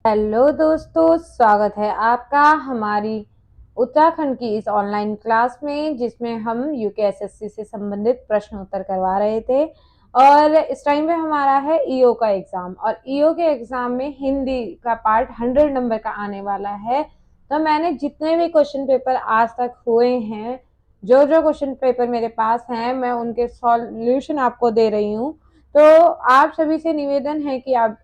Hello दोस्तों, स्वागत है आपका हमारी उत्तराखंड की इस ऑनलाइन क्लास में जिसमें हम यूकेएसएससी से संबंधित प्रश्न उत्तर करवा रहे थे। और इस टाइम पे हमारा है ईओ का एग्जाम, और ईओ के एग्जाम में हिंदी का पार्ट 100 नंबर का आने वाला है। तो मैंने जितने भी क्वेश्चन पेपर आज तक हुए हैं, जो जो क्वेश्चन पेपर मेरे पास हैं, मैं उनके सॉल्यूशन आपको दे रही हूँ। तो आप सभी से निवेदन है कि आप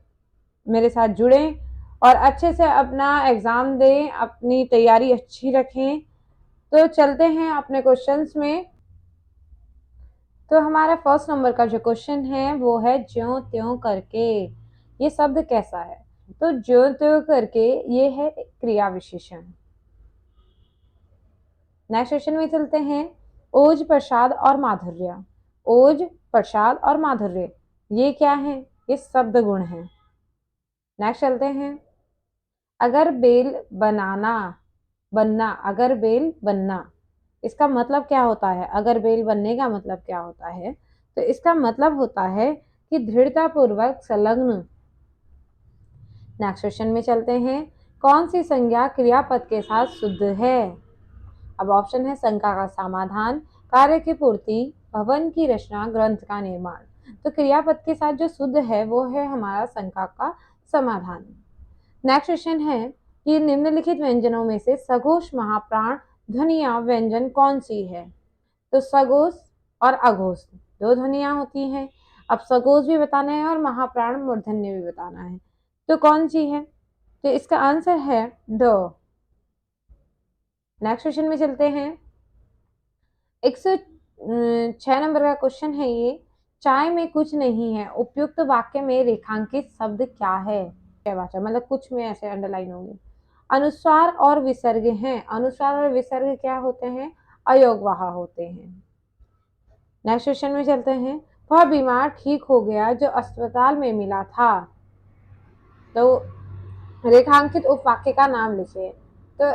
मेरे साथ जुड़ें और अच्छे से अपना एग्जाम दें, अपनी तैयारी अच्छी रखें। तो चलते हैं अपने क्वेश्चंस में। तो हमारा फर्स्ट नंबर का जो क्वेश्चन है वो है ज्यों त्यों करके। ये शब्द कैसा है? तो ज्यों त्यों करके ये है क्रिया विशेषण। नेक्स्ट क्वेश्चन में चलते हैं। ओज प्रसाद और माधुर्य। ओज प्रसाद और माधुर्य ये क्या है? ये शब्द गुण है। नेक्स्ट चलते हैं। अगर बेल बनाना बनना, अगर बेल बनना, इसका मतलब क्या होता है? अगर बेल बनने का मतलब क्या होता है? तो इसका मतलब होता है कि दृढ़ता पूर्वक संलग्न। नेक्स्ट क्वेश्चन में चलते हैं। कौन सी संज्ञा क्रियापद के साथ शुद्ध है? अब ऑप्शन है शंका का समाधान, कार्य की पूर्ति, भवन की रचना, ग्रंथ का निर्माण। तो क्रियापद के साथ जो शुद्ध है वो है हमारा शंका का समाधान। नेक्स्ट क्वेश्चन है कि निम्नलिखित व्यंजनों में से सघोष महाप्राण ध्वनिया व्यंजन कौन सी है? तो सघोष और अघोष दो ध्वनियां होती हैं। अब सघोष भी बताना है और महाप्राण मूर्धन्य भी बताना है, तो कौन सी है? तो इसका आंसर है ड। नेक्स्ट क्वेश्चन में चलते हैं। 106 नंबर का क्वेश्चन है ये। चाय में कुछ नहीं है, उपयुक्त वाक्य में रेखांकित शब्द क्या है? वाचक मतलब कुछ में ऐसे अंडरलाइन होंगे। अनुस्वार और विसर्ग हैं। अनुस्वार और विसर्ग क्या होते हैं? अयोगवाह होते हैं। नेक्स्ट क्वेश्चन में चलते हैं। वह बीमार ठीक हो गया जो अस्पताल में मिला था। तो रेखांकित उपवाक्य का नाम लिखिए। तो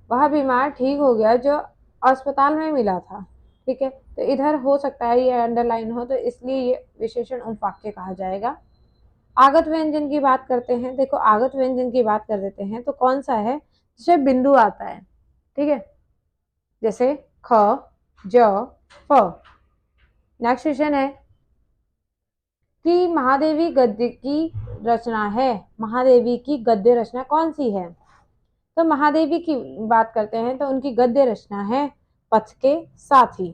वह बीमार ठीक हो गया जो अस्पताल में मिला था। ठीक है, तो इधर हो सकता है ये अंडरलाइन हो, तो इसलिए ये विशेषण उपवाक्य कहा जाएगा। आगत व्यंजन की बात करते हैं। देखो, आगत व्यंजन की बात कर देते हैं तो कौन सा है जिसमें बिंदु आता है? ठीक है, जैसे ख, ज, फ। नेक्स्ट क्वेश्चन है कि महादेवी गद्य की रचना है। महादेवी की गद्य रचना कौन सी है? तो महादेवी की बात करते हैं तो उनकी गद्य रचना है पथ के साथी।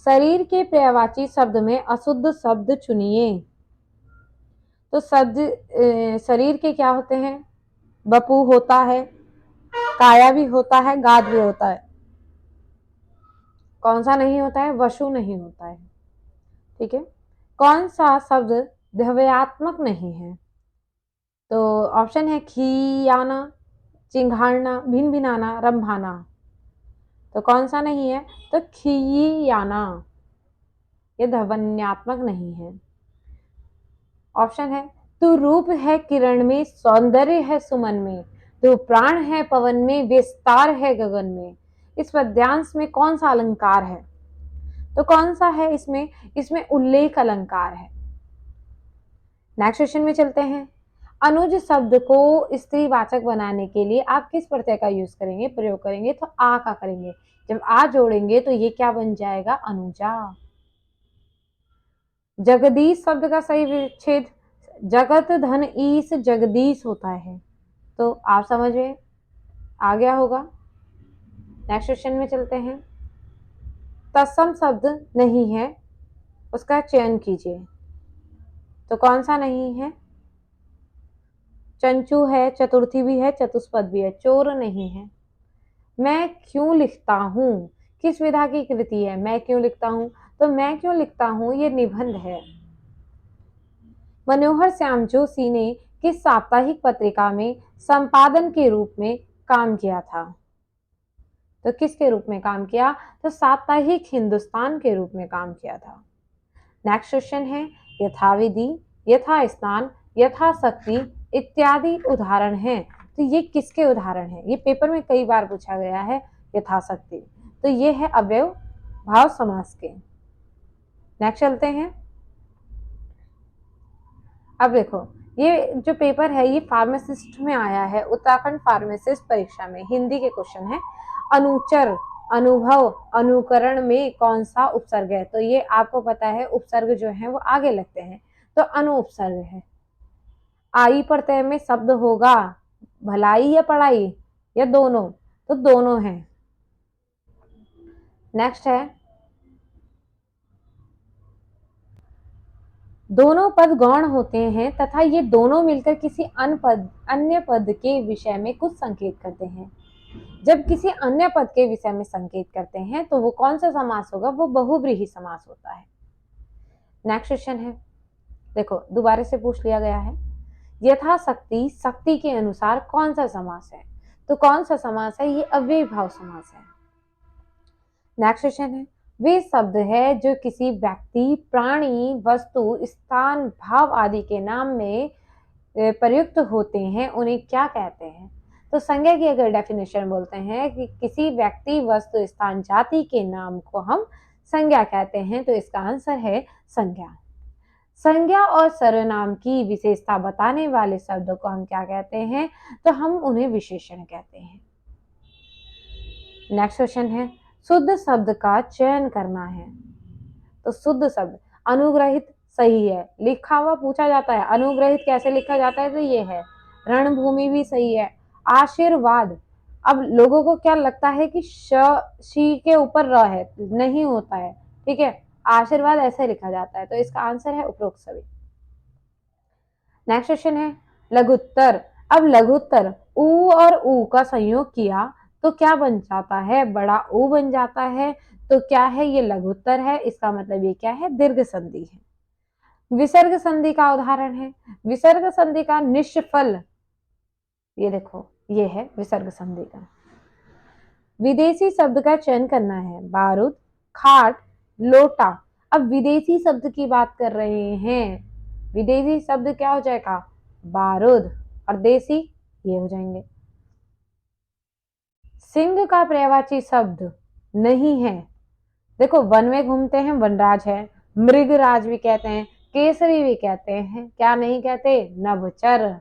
शरीर के पर्यायवाची शब्द में अशुद्ध शब्द चुनिए। तो शब्द शरीर के क्या होते हैं? बपू होता है, काया भी होता है, गाद भी होता है। कौन सा नहीं होता है? वशु नहीं होता है। ठीक है, कौन सा शब्द द्रव्यात्मक नहीं है? तो ऑप्शन है खियाना, चिंघाड़ना, भिन भिनाना, रंभाना। तो कौन सा नहीं है? तो खियाना, ये ध्वन्यात्मक नहीं है। ऑप्शन है तू रूप है किरण में, सौंदर्य है सुमन में, तू प्राण है पवन में, विस्तार है गगन में। इस पद्यांश में कौन सा अलंकार है? तो कौन सा है इसमें? इसमें उल्लेख अलंकार है। नेक्स्ट क्वेश्चन में चलते हैं। अनुज शब्द को स्त्रीवाचक बनाने के लिए आप किस प्रत्यय का यूज करेंगे, प्रयोग करेंगे? तो आ का करेंगे। जब आ जोड़ेंगे तो ये क्या बन जाएगा? अनुजा। जगदीश शब्द का सही विच्छेद जगत धन ईस जगदीश होता है। तो आप समझ में आ गया होगा। नेक्स्ट क्वेश्चन में चलते हैं। तत्सम शब्द नहीं है, उसका चयन कीजिए। तो कौन सा नहीं है? चंचू है, चतुर्थी भी है, चतुष्पद भी है, चोर नहीं है। मैं क्यों लिखता हूँ किस विधा की कृति है? मैं क्यों लिखता हूँ, तो मैं क्यों लिखता हूँ ये निबंध है। मनोहर श्याम जोशी ने किस साप्ताहिक पत्रिका में संपादन के रूप में काम किया था? तो किसके रूप में काम किया? तो साप्ताहिक हिंदुस्तान के रूप में काम किया था। नेक्स्ट क्वेश्चन है। यथाविधि, यथा स्नान, यथाशक्ति इत्यादि उदाहरण हैं। तो ये किसके उदाहरण हैं? ये पेपर में कई बार पूछा गया है। यथाशक्ति, तो ये है अव्यय भाव समास के। नेक्स्ट चलते हैं। अब देखो, ये जो पेपर है ये फार्मासिस्ट में आया है, उत्तराखंड फार्मासिस्ट परीक्षा में, हिंदी के क्वेश्चन है। अनुचर, अनुभव, अनुकरण में कौन सा उपसर्ग है? तो ये आपको पता है उपसर्ग जो है वो आगे लगते हैं, तो अनु उपसर्ग है। आई प्रत्यय में शब्द होगा भलाई या पढ़ाई या दोनों? तो दोनों है। नेक्स्ट है, दोनों पद गौण होते हैं तथा ये दोनों मिलकर किसी अन्य पद के विषय में कुछ संकेत करते हैं। जब किसी अन्य पद के विषय में संकेत करते हैं तो वो कौन सा समास होगा? वो बहुव्रीहि समास होता है। नेक्स्ट क्वेश्चन है, देखो दोबारा से पूछ लिया गया है, यथाशक्ति शक्ति के अनुसार कौन सा समास है? तो कौन सा समास है? ये अव्ययी भाव समास है। नेक्स्ट क्वेश्चन है, वे शब्द है जो किसी व्यक्ति, प्राणी, वस्तु, स्थान, भाव आदि के नाम में प्रयुक्त होते हैं उन्हें क्या कहते हैं? तो संज्ञा की अगर डेफिनेशन बोलते हैं कि किसी व्यक्ति, वस्तु, स्थान, जाति के नाम को हम संज्ञा कहते हैं, तो इसका आंसर है संज्ञा। संज्ञा और सर्वनाम की विशेषता बताने वाले शब्दों को हम क्या कहते हैं? तो हम उन्हें विशेषण कहते हैं। नेक्स्ट क्वेश्चन है, शुद्ध शब्द का चयन करना है। तो शुद्ध शब्द, अनुग्रहित सही है, लिखा हुआ पूछा जाता है अनुग्रहित कैसे लिखा जाता है? तो ये है। रणभूमि भी सही है। आशीर्वाद, अब लोगों को क्या लगता है कि शी के ऊपर र है, नहीं होता है, ठीक है, आशीर्वाद ऐसे लिखा जाता है, तो इसका आंसर है उपरोक्त सभी। नेक्स्ट क्वेश्चन है, लघुत्तर। अब लघुत्तर ऊ और ऊ का संयोग किया तो क्या बन जाता है? बड़ा ऊ बन जाता है। तो क्या है? ये लघुत्तर है, इसका मतलब ये क्या है? दीर्घ संधि है। विसर्ग संधि का उदाहरण है, विसर्ग संधि का निष्फल, ये देखो ये है विसर्ग संधि का। विदेशी शब्द का चयन करना है, बारूद, खाट, लोटा। अब विदेशी शब्द की बात कर रहे हैं, विदेशी शब्द क्या हो जाएगा? बारूद, और देसी ये हो जाएंगे। सिंह का पर्यायवाची शब्द नहीं है, देखो वन में घूमते हैं वनराज है, मृगराज भी कहते हैं, केसरी भी कहते हैं, क्या नहीं कहते? नभचर।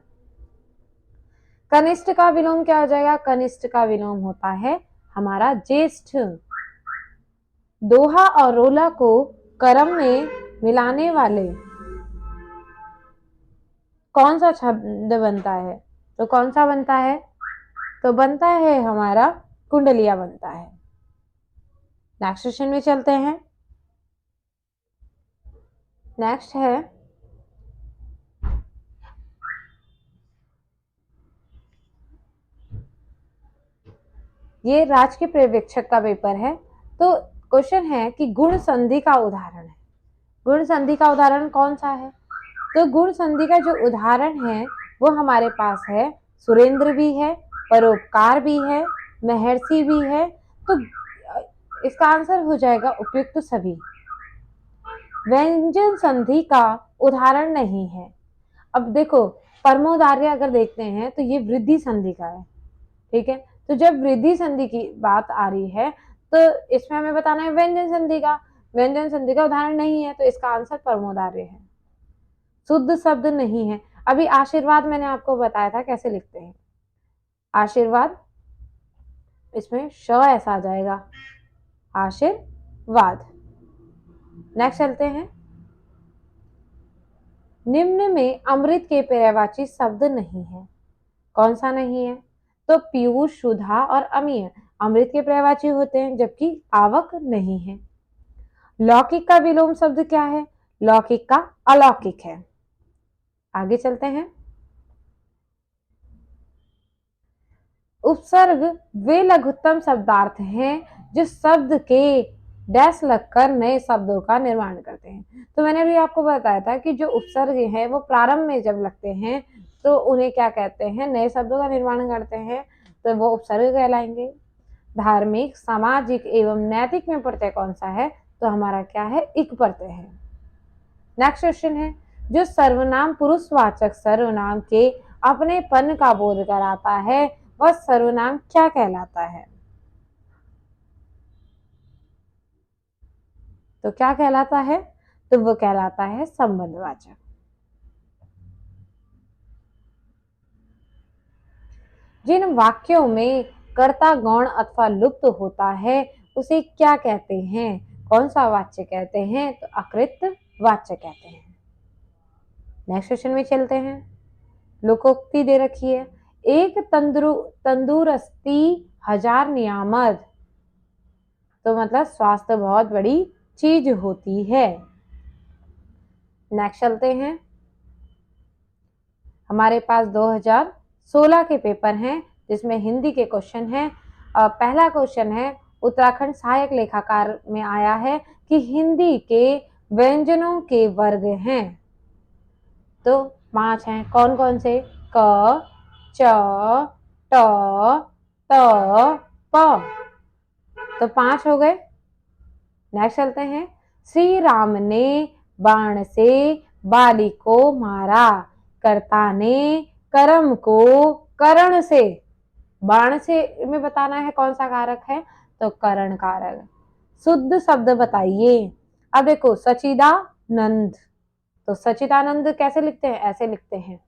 कनिष्ठ का विलोम क्या हो जाएगा? कनिष्ठ का विलोम होता है हमारा ज्येष्ठ। दोहा और रोला को करम में मिलाने वाले कौन सा शब्द बनता है? तो कौन सा बनता है? तो बनता है हमारा कुंडलिया बनता है। नेक्स्ट क्वेश्चन में चलते हैं। नेक्स्ट है, ये राजकीय पर्यवेक्षक का पेपर है। तो क्वेश्चन है कि गुण संधि का उदाहरण है, गुण संधि का उदाहरण कौन सा है? तो गुण संधि का जो उदाहरण है वो हमारे पास है सुरेंद्र भी है, परोपकार भी है, महर्षि भी है, तो इसका आंसर हो जाएगा उपयुक्त सभी। व्यंजन संधि का उदाहरण नहीं है। अब देखो परमोदार्य अगर देखते हैं तो ये वृद्धि संधि का है, ठीक है, तो जब वृद्धि संधि की बात आ रही है तो इसमें हमें बताना है व्यंजन संधि का, व्यंजन संधि का उदाहरण नहीं है, तो इसका आंसर परमोदार्य है, शुद्ध शब्द नहीं है। अभी आशीर्वाद मैंने आपको बताया था कैसे लिखते हैं, आशीर्वाद इसमें श ऐसा आ जाएगा, आशीर्वाद। नेक्स्ट चलते हैं, निम्न में अमृत के पर्यायवाची शब्द नहीं है, कौन सा नहीं है? तो पीयूष, सुधा और अमीय अमृत के पर्यायवाची होते हैं जबकि आवक नहीं है। लौकिक का विलोम शब्द क्या है? लौकिक का अलौकिक है। आगे चलते हैं, उपसर्ग वे लघुत्तम शब्दार्थ हैं जो शब्द के डैश लगकर नए शब्दों का निर्माण करते हैं। तो मैंने भी आपको बताया था कि जो उपसर्ग है वो प्रारंभ में जब लगते हैं तो उन्हें क्या कहते हैं? नए शब्दों का निर्माण करते हैं, तो वो उपसर्ग कहलाएंगे। धार्मिक, सामाजिक एवं नैतिक में प्रत्यय कौन सा है? तो हमारा क्या है? इक प्रत्यय है। नेक्स्ट क्वेश्चन है, जो सर्वनाम पुरुषवाचक सर्वनाम के अपनेपन का बोध कराता है वह सर्वनाम क्या कहलाता है? तो क्या कहलाता है? तो वो कहलाता है संबंधवाचक। जिन वाक्यों में कर्ता गौण अथवा लुप्त होता है उसे क्या कहते हैं? कौन सा वाच्य कहते हैं? तो अकृत वाच्य कहते हैं। नेक्स्ट क्वेश्चन में चलते हैं। लोकोक्ति दे रखी है, एक तंदुरुस्ती हजार नियामत। तो मतलब स्वास्थ्य बहुत बड़ी चीज होती है। नेक्स्ट चलते हैं। हमारे पास 2016 के पेपर हैं जिसमें हिंदी के क्वेश्चन हैं। पहला क्वेश्चन है, उत्तराखंड सहायक लेखाकार में आया है कि हिंदी के व्यंजनों के वर्ग हैं। तो 5 हैं। कौन कौन से? क, च, ट, त, प। तो 5 हो गए। नेक्स्ट चलते हैं। श्री राम ने बाण से बाली को मारा, कर्ता ने कर्म को करण से। बाण से में बताना है कौन सा कारक है, तो करण कारक। शुद्ध शब्द बताइए। अब देखो, सचिदानंद, तो सचिदानंद कैसे लिखते हैं? ऐसे लिखते हैं।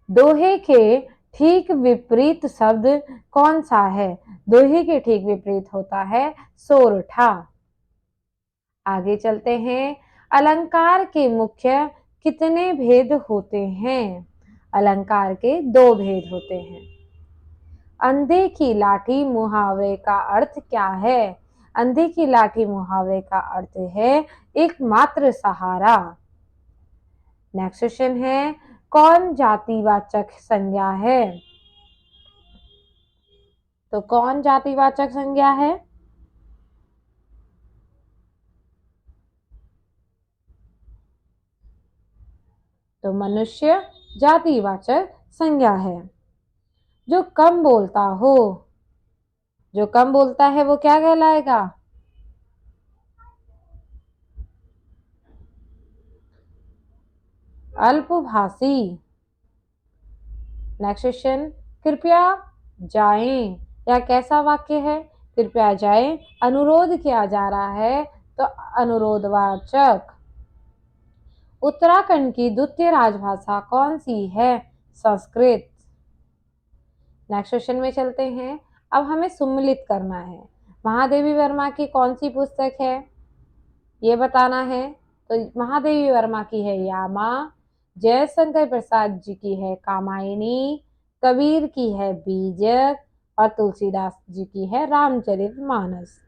दोहे के ठीक विपरीत शब्द कौन सा है? दोहे के ठीक विपरीत होता है सोरठा। आगे चलते हैं। अलंकार के मुख्य कितने भेद होते हैं? अलंकार के 2 भेद होते हैं। अंधे की लाठी मुहावरे का अर्थ क्या है? अंधे की लाठी मुहावरे का अर्थ है एकमात्र सहारा। नेक्स्ट क्वेश्चन है, कौन जातिवाचक संज्ञा है? तो कौन जातिवाचक संज्ञा है? तो मनुष्य जातिवाचक संज्ञा है। जो कम बोलता हो, जो कम बोलता है वो क्या कहलाएगा? अल्पभाषी। नेक्स्ट क्वेश्चन, कृपया जाएं, यह कैसा वाक्य है? कृपया जाएं, अनुरोध किया जा रहा है तो अनुरोधवाचक। उत्तराखंड की द्वितीय राजभाषा कौन सी है? संस्कृत। नेक्स्ट क्वेश्चन में चलते हैं। अब हमें सम्मिलित करना है। महादेवी वर्मा की कौन सी पुस्तक है, ये बताना है। तो महादेवी वर्मा की है यामा, जयशंकर प्रसाद जी की है कामायनी, कबीर की है बीजक और तुलसीदास जी की है रामचरितमानस।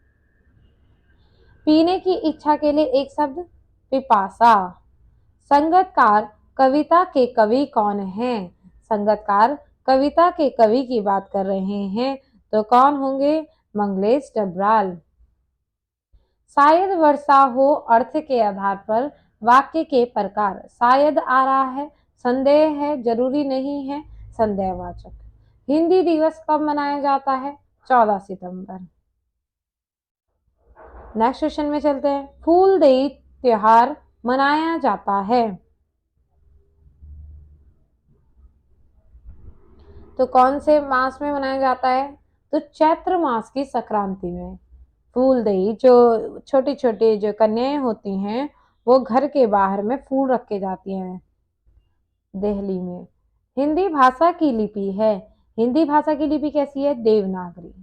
पीने की इच्छा के लिए एक शब्द, पिपासा। संगतकार कविता के कवि कौन हैं? संगतकार कविता के कवि की बात कर रहे हैं तो कौन होंगे? मंगलेश डबराल। शायद वर्षा हो अर्थ के आधार पर वाक्य के प्रकार। शायद आ रहा है, संदेह है, जरूरी नहीं है, संदेहवाचक। हिंदी दिवस कब मनाया जाता है? 14 सितंबर। नेक्स्ट क्वेश्चन में चलते हैं। फूलदेई त्योहार मनाया जाता है तो कौन से मास में मनाया जाता है? तो चैत्र मास की संक्रांति में। फूलदेई, जो छोटी छोटी जो कन्याएं होती हैं वो घर के बाहर में फूल रख के जाती हैं दिल्ली में। हिंदी भाषा की लिपि है, हिंदी भाषा की लिपि कैसी है? देवनागरी।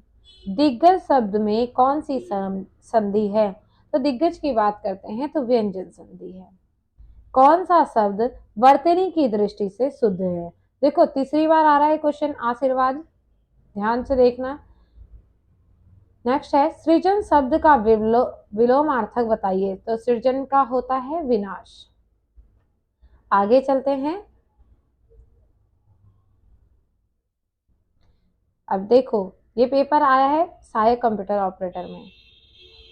दिग्गज शब्द में कौन सी संधि है? तो दिग्गज की बात करते हैं तो व्यंजन संधि है। कौन सा शब्द वर्तनी की दृष्टि से शुद्ध है? देखो, तीसरी बार आ रहा है क्वेश्चन आशीर्वाद, ध्यान से देखना। नेक्स्ट है, सृजन शब्द का विलोमार्थक बताइए। तो सृजन का होता है विनाश। आगे चलते हैं। अब देखो, ये पेपर आया है सहायक कंप्यूटर ऑपरेटर में।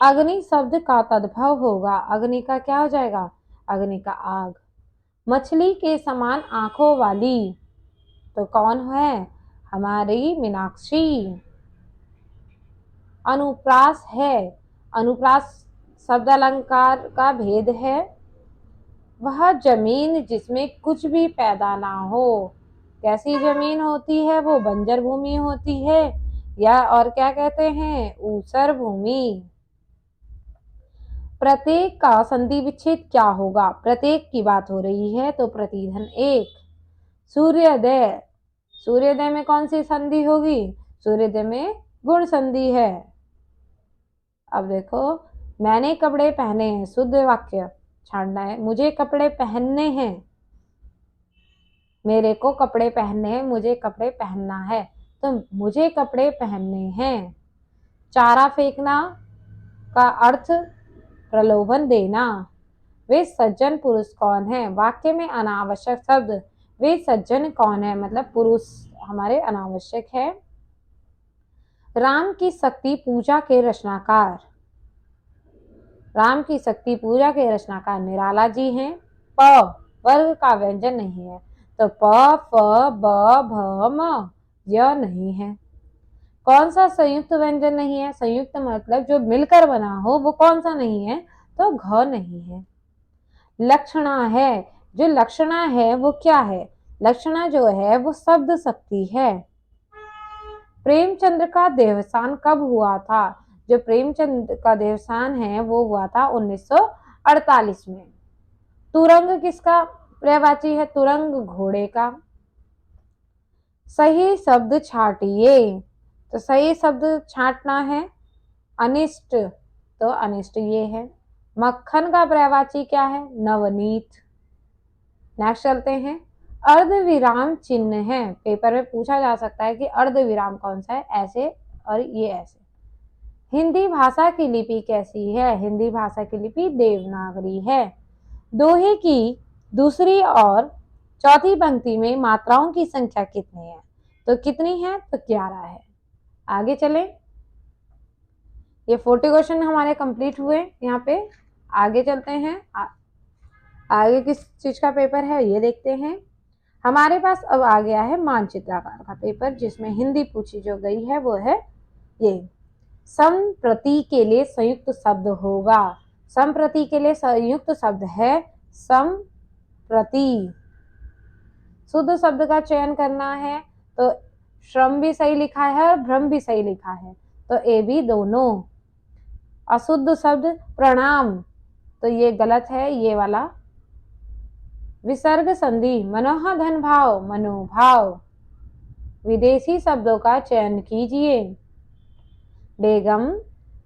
अग्नि शब्द का तद्भव होगा, अग्नि का क्या हो जाएगा? अग्नि का आग। मछली के समान आंखों वाली, तो कौन है? हमारी मीनाक्षी। अनुप्रास है, अनुप्रास शब्द अलंकार का भेद है। वह जमीन जिसमें कुछ भी पैदा ना हो। कैसी जमीन होती है वो? बंजर भूमि होती है, या और क्या कहते हैं? ऊसर भूमि। प्रत्येक का संधि विच्छेद क्या होगा? प्रत्येक की बात हो रही है तो प्रतिधन एक। सूर्योदय सूर्योदय में कौन सी संधि होगी? सूर्योदय में गुण संधि है। अब देखो, मैंने कपड़े पहने हैं, शुद्ध वाक्य छांटना है। मुझे कपड़े पहनने हैं, मेरे को कपड़े पहनने हैं, मुझे कपड़े पहनना है, तो मुझे कपड़े पहनने हैं। चारा फेंकना का अर्थ प्रलोभन देना। वे सज्जन पुरुष कौन है? वाक्य में अनावश्यक शब्द वे सज्जन कौन है, मतलब पुरुष हमारे अनावश्यक है। राम की शक्ति पूजा के रचनाकार, राम की शक्ति पूजा के रचनाकार निराला जी हैं। प वर्ग का व्यंजन नहीं है, तो प फ ब भ म यह नहीं है। कौन सा संयुक्त व्यंजन नहीं है? संयुक्त मतलब जो मिलकर बना हो, वो कौन सा नहीं है? तो घ नहीं है। लक्षणा है, जो लक्षणा है वो क्या है? लक्षणा जो है वो शब्द शक्ति है। प्रेमचंद्र का देवसान कब हुआ था? जो प्रेमचंद का देवसान है वो हुआ था 1948 में। तुरंग किसका पर्यायवाची है? तुरंग घोड़े का। सही शब्द छाटिए, तो सही शब्द छांटना है। अनिष्ट, तो अनिष्ट ये है। मक्खन का पर्यायवाची क्या है? नवनीत। नेक्स्ट चलते हैं। अर्ध विराम चिन्ह है, पेपर में पूछा जा सकता है कि अर्ध विराम कौन सा है, ऐसे और ये ऐसे। हिंदी भाषा की लिपि कैसी है? हिंदी भाषा की लिपि देवनागरी है। दोहे की दूसरी और चौथी पंक्ति में मात्राओं की संख्या कितनी है? तो कितनी है? तो 11 है। आगे चलें। ये 40 क्वेश्चन हमारे कंप्लीट हुए। यहाँ पे आगे चलते हैं। आगे किस चीज का पेपर है ये देखते हैं। हमारे पास अब आ गया है मानचित्राकार का पेपर, जिसमें हिंदी पूछी जो गई है वो है ये। संप्रति के लिए संयुक्त शब्द होगा। संप्रति के लिए संयुक्त शब्द है संप्रति। शुद्ध शब्द का चयन करना है, तो श्रम भी सही लिखा है और भ्रम भी सही लिखा है, तो ए बी दोनों। अशुद्ध शब्द प्रणाम, तो ये गलत है, ये वाला। विसर्ग संधि मनोह धन भाव, मनोभाव। विदेशी शब्दों का चयन कीजिए। बेगम,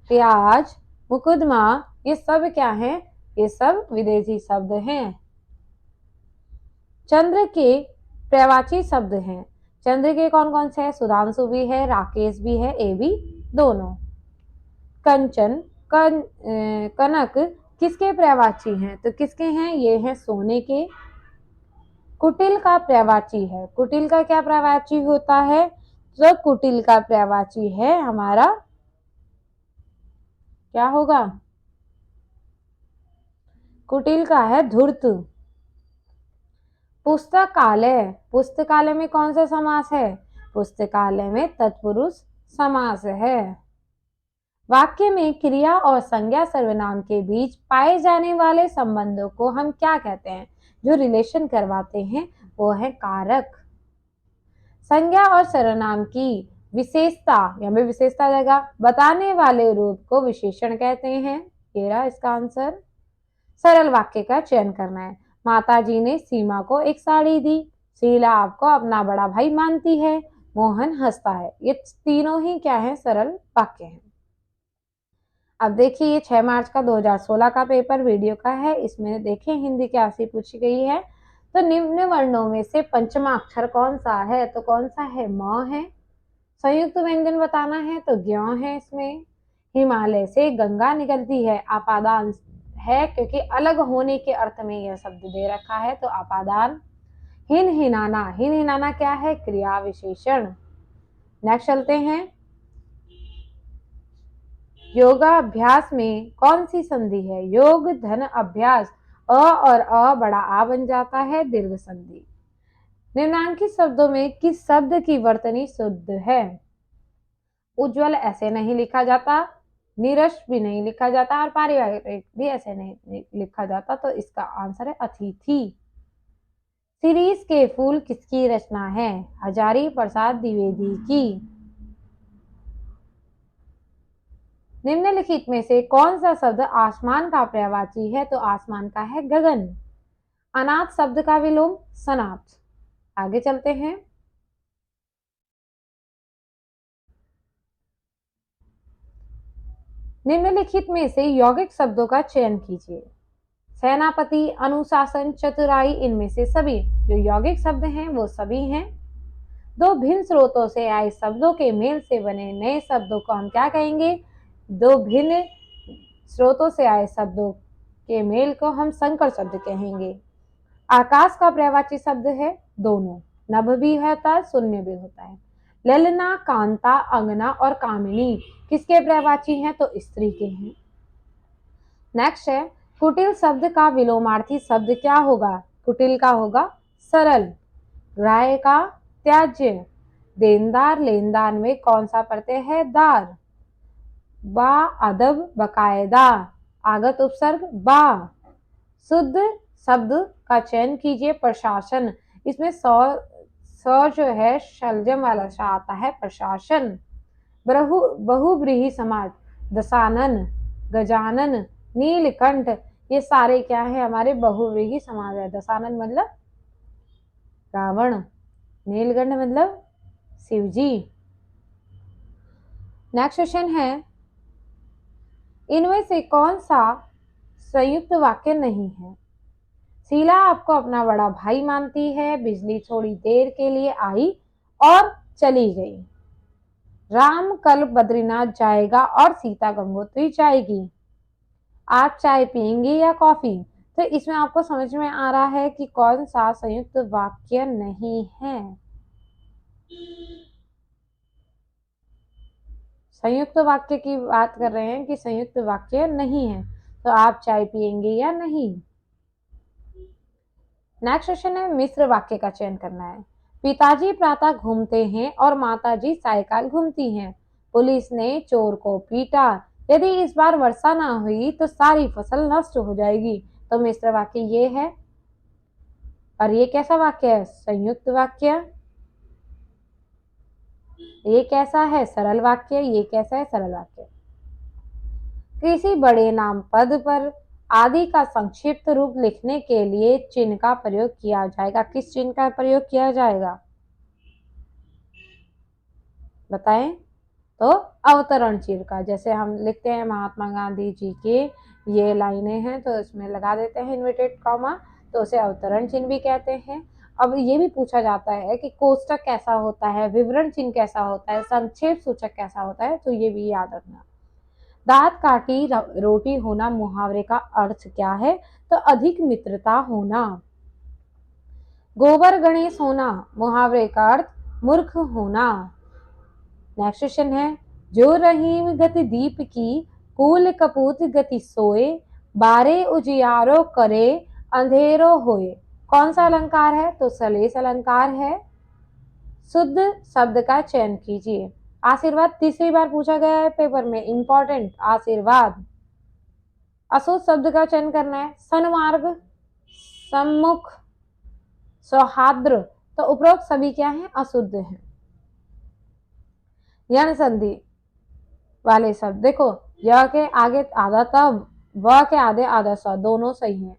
प्याज, मुकदमा, ये सब क्या है? ये सब विदेशी शब्द हैं। चंद्र के पर्यायवाची शब्द हैं। चंद्र के कौन कौन से हैं? सुधांशु भी है, राकेश भी है, ए बी दोनों। कंचन, कनक किसके पर्यायवाची हैं? तो किसके हैं? ये हैं सोने के। कुटिल का पर्यायवाची है। कुटिल का क्या पर्यायवाची होता है? तो कुटिल का पर्यायवाची है हमारा, क्या होगा? कुटिल का है धूर्त। पुस्तकालय, पुस्तकालय में कौन सा समास है? पुस्तकालय में तत्पुरुष समास है। वाक्य में क्रिया और संज्ञा सर्वनाम के बीच पाए जाने वाले संबंधों को हम क्या कहते हैं? जो रिलेशन करवाते हैं वो है कारक। संज्ञा और सर्वनाम की विशेषता, यहाँ पे विशेषता जगह बताने वाले रूप को विशेषण कहते हैं। ये रहा इसका आंसर। सरल वाक्य का चयन करना है। माताजी ने सीमा को एक साड़ी दी। शीला आपको अपना बड़ा भाई मानती है। मोहन हंसता है। ये तीनों ही क्या है? सरल वाक्य हैं। अब देखिए, ये 6 मार्च का 2016 का पेपर वीडियो का है। इसमें देखिए हिंदी कैसी पूछी गई है। तो निम्न वर्णों में से पंचमा अक्षर कौन सा है? तो कौन सा है? म है। संयुक्त व्यंजन बताना है, तो ज्ञ है इसमें। हिमालय से गंगा निकलती है, आपादान है क्योंकि अलग होने के अर्थ में यह शब्द दे रखा है, तो आपादान। हिन हिनाना, हिन हिनाना क्या है? क्रिया विशेषण। नेक्स्ट चलते हैं। योगाभ्यास में कौन सी संधि है? योग धन अभ्यास, अ और अ बड़ा आ बन जाता है, दीर्घ संधि। निम्नांकित शब्दों में किस शब्द की वर्तनी शुद्ध है? उज्जवल ऐसे नहीं लिखा जाता, नीरस भी नहीं लिखा जाता और पारिवारिक भी ऐसे नहीं लिखा जाता, तो इसका आंसर है अतिथि। शिरीष के फूल किसकी रचना है? हजारी प्रसाद द्विवेदी की। निम्नलिखित में से कौन सा शब्द आसमान का पर्यायवाची है? तो आसमान का है गगन। अनाथ शब्द का विलोम सनाथ। आगे चलते हैं। निम्नलिखित में से यौगिक शब्दों का चयन कीजिए। सेनापति, अनुशासन, चतुराई, इनमें से सभी। जो यौगिक शब्द हैं वो सभी हैं। दो भिन्न स्रोतों से आए शब्दों के मेल से बने नए शब्दों को हम क्या कहेंगे? दो भिन्न स्रोतों से आए शब्दों के मेल को हम संकर शब्द कहेंगे। आकाश का पर्यायवाची शब्द है दोनों। नभ भी होता है, शून्य भी होता है। ललना, कांता, अंगना और कामिनी किसके पर्यायवाची हैं? तो स्त्री के हैं। नेक्स्ट है, कुटिल शब्द का विलोमार्थी शब्द क्या होगा? कुटिल का होगा सरल। राय का त्याज्य। देनदार, लेनदार में कौन सा प्रत्यय है? दार। बा अदब, बकायदा। आगत उपसर्ग बा। शुद्ध शब्द का चयन कीजिए। प्रशासन, इसमें स जो है शलजम वाला सा आता है, प्रशासन। बहुब्रीही समाज, दशानन, गजानन, नीलकंठ, ये सारे क्या है? हमारे बहुव्रीही समाज है। दशानन मतलब रावण, नीलकंठ मतलब शिवजी। नेक्स्ट क्वेश्चन है, इनमें से कौन सा संयुक्त वाक्य नहीं है? शीला आपको अपना बड़ा भाई मानती है, बिजली थोड़ी देर के लिए आई और चली गई। राम कल बद्रीनाथ जाएगा और सीता गंगोत्री जाएगी। आप चाय पियेंगे या कॉफी? तो इसमें आपको समझ में आ रहा है कि कौन सा संयुक्त वाक्य नहीं है। संयुक्त वाक्य की बात कर रहे हैं कि संयुक्त वाक्य नहीं है। तो आप चाय पियेंगे या नहीं। नेक्स्ट क्वेश्चन है, मिश्र वाक्य का चयन करना है। पिताजी प्रातः घूमते हैं और माताजी सायकाल घूमती हैं। पुलिस ने चोर को पीटा। यदि इस बार वर्षा ना हुई तो सारी फसल नष्ट हो जाएगी। तो मिश्र वाक्य ये है। और ये कैसा वाक्य है? संयुक्त वाक्य। ये कैसा है? सरल वाक्य। ये कैसा है? सरल वाक्य। किसी बड़े नाम पद पर आदि का संक्षिप्त रूप लिखने के लिए चिन्ह का प्रयोग किया जाएगा। किस चिन्ह का प्रयोग किया जाएगा? बताएं। तो अवतरण चिन्ह का। जैसे हम लिखते हैं महात्मा गांधी जी के ये लाइनें हैं तो इसमें लगा देते हैं इन्वर्टेड कॉमा, तो उसे अवतरण चिन्ह भी कहते हैं। अब ये भी पूछा जाता है कि कोष्टक कैसा होता है, विवरण चिन्ह कैसा होता है, संक्षेप सूचक कैसा होता है, तो ये भी याद रखना। दांत काटी रोटी होना मुहावरे का अर्थ क्या है? तो अधिक मित्रता होना। गोबर गणेश होना मुहावरे का अर्थ मूर्ख होना। नेक्स्ट क्वेश्चन है, जो रहीम गति दीप की, कूल कपूत गति सोए, बारे उजियारो करे, अंधेरो होए। कौन सा अलंकार है? तो सलेस अलंकार है। शुद्ध शब्द का चयन कीजिए। आशीर्वाद तीसरी बार पूछा गया है पेपर में, इंपॉर्टेंट। आशीर्वाद। अशुद्ध शब्द का चयन करना है। सन्मार्ग, सम्मुख, सौहार्द्र। तो उपरोक्त सभी क्या है? अशुद्ध हैं। यण संधि वाले शब्द देखो, य के आगे आधा त, व के आगे आधा स, दोनों सही हैं।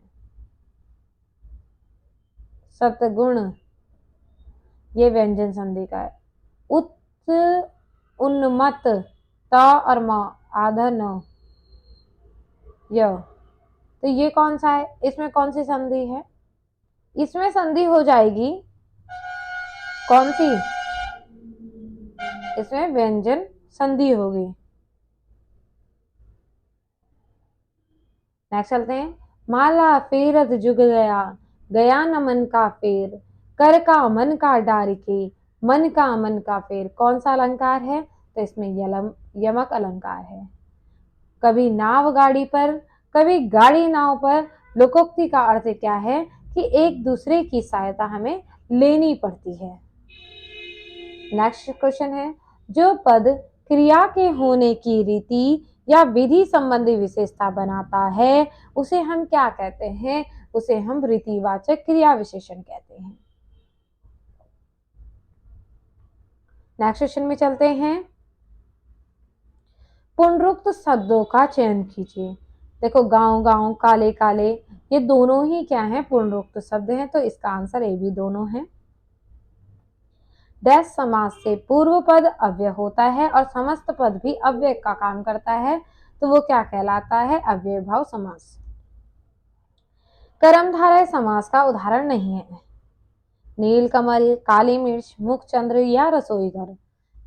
सतगुण, ये व्यंजन संधि का है। उत, उन्मत्त, त और म, आधा न, य। तो ये कौन सा है? इसमें कौन सी संधि है? इसमें संधि हो जाएगी कौन सी? इसमें व्यंजन संधि होगी। नेक्स्ट चलते हैं। माला फेरत जुग गया, गया न मन का फेर, कर का मन का डार के, मन का मन का फेर। कौन सा अलंकार है? तो इसमें यमक अलंकार है। कभी नाव गाड़ी पर, कभी गाड़ी नाव पर। लोकोक्ति का अर्थ क्या है? कि एक दूसरे की सहायता हमें लेनी पड़ती है। नेक्स्ट क्वेश्चन है, जो पद क्रिया के होने की रीति या विधि संबंधी विशेषता बनाता है उसे हम क्या कहते हैं? उसे हम रीतिवाचक क्रिया विशेषण कहते हैं। नेक्स्ट क्वेश्चन में चलते हैं। पुनरुक्त शब्दों का चयन कीजिए। देखो, गांव गांव, काले काले, ये दोनों ही क्या है? पुनरुक्त शब्द हैं। तो इसका आंसर ए भी दोनों है। डैश समास से पूर्व पद अव्यय होता है और समस्त पद भी अव्यय का काम करता है। तो वो क्या कहलाता है? अव्ययभाव समास। कर्मधारय समास का उदाहरण नहीं है। नीलकमल, काली मिर्च, मुखचंद्र या रसोई घर,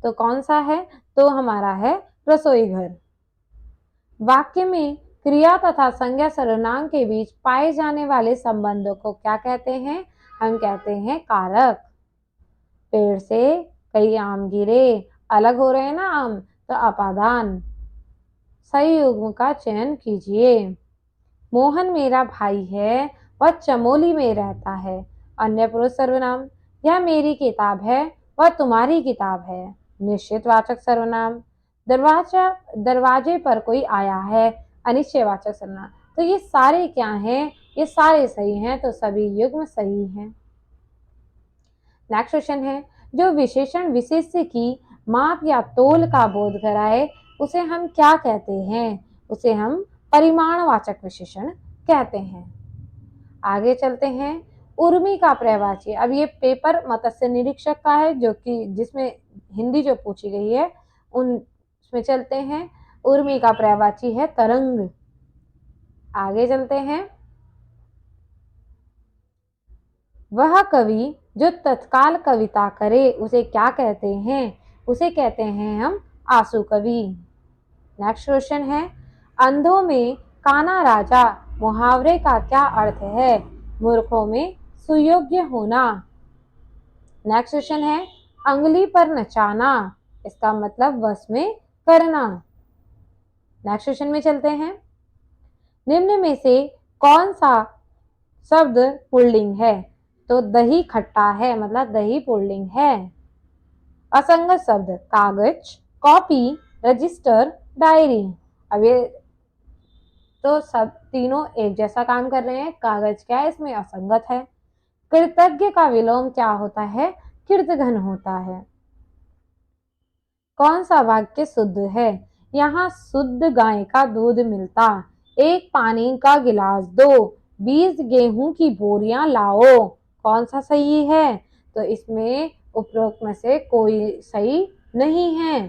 तो कौन सा है? तो हमारा है रसोई घर। वाक्य में क्रिया तथा संज्ञा सर्वनाम के बीच पाए जाने वाले संबंधों को क्या कहते हैं? हम कहते हैं कारक। पेड़ से कई आम गिरे, अलग हो रहे हैं ना आम, तो अपादान। सही युग्म का चयन कीजिए। मोहन मेरा भाई है, वह चमोली में रहता है। अन्य पुरुष सर्वनाम, यह मेरी किताब है, वह तुम्हारी किताब है। निश्चितवाचक सर्वनाम, दरवाजा दरवाजे पर कोई आया है। अनिश्चयवाचक सर्वनाम। तो ये सारे क्या हैं? ये सारे सही हैं, तो सभी युग्म सही हैं। नेक्स्ट क्वेश्चन है, जो विशेषण विशेष्य की माप या तोल का बोध कराए उसे हम क्या कहते हैं? उसे हम परिमाणवाचक विशेषण कहते हैं। आगे चलते हैं। उर्मी का पर्यायवाची, अब ये पेपर मत्स्य निरीक्षक का है, जो कि जिसमें हिंदी जो पूछी गई है उसमें चलते हैं। उर्मी का पर्यायवाची है तरंग। आगे चलते हैं। वह कवि जो तत्काल कविता करे उसे क्या कहते हैं? उसे कहते हैं हम आंसू कवि। नेक्स्ट क्वेश्चन है, अंधों में काना राजा मुहावरे का क्या अर्थ है? मूर्खों में सुयोग्य होना। नेक्स्ट क्वेश्चन है, अंगुली पर नचाना, इसका मतलब वश में करना। नेक्स्ट क्वेश्चन में चलते हैं। निम्न में से कौन सा शब्द पुल्लिंग है? तो दही खट्टा है, मतलब दही पुल्लिंग है। असंगत शब्द, कागज, कॉपी, रजिस्टर, डायरी। अब ये तो सब तीनों एक जैसा काम कर रहे हैं। कागज क्या है? इसमें असंगत है। कृतज्ञ का विलोम क्या होता है? कृतघ्न होता है। कौन सा वाक्य शुद्ध है? यहाँ शुद्ध गाय का दूध मिलता, एक पानी का गिलास दो, 20 गेहूं की बोरियां लाओ। कौन सा सही है? तो इसमें उपरोक्त में से कोई सही नहीं है।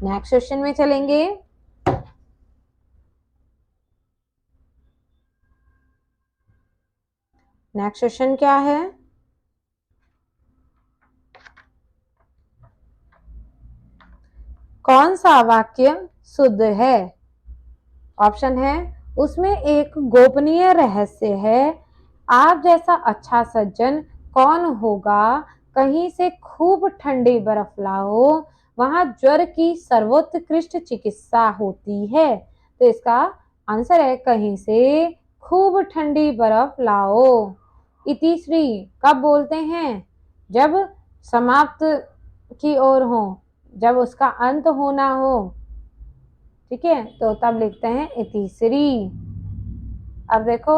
नेक्स्ट क्वेश्चन में चलेंगे। नेक्स्ट क्वेश्चन क्या है? कौन सा वाक्य शुद्ध है? ऑप्शन है, उसमें एक गोपनीय रहस्य है। आप जैसा अच्छा सज्जन कौन होगा? कहीं से खूब ठंडी बर्फ लाओ, वहां ज्वर की सर्वोत्कृष्ट चिकित्सा होती है। तो इसका आंसर है कहीं से खूब ठंडी बर्फ लाओ। इतिश्री कब बोलते हैं? जब समाप्त की ओर हो, जब उसका अंत होना हो, ठीक है, तो तब लिखते हैं इतिश्री। अब देखो,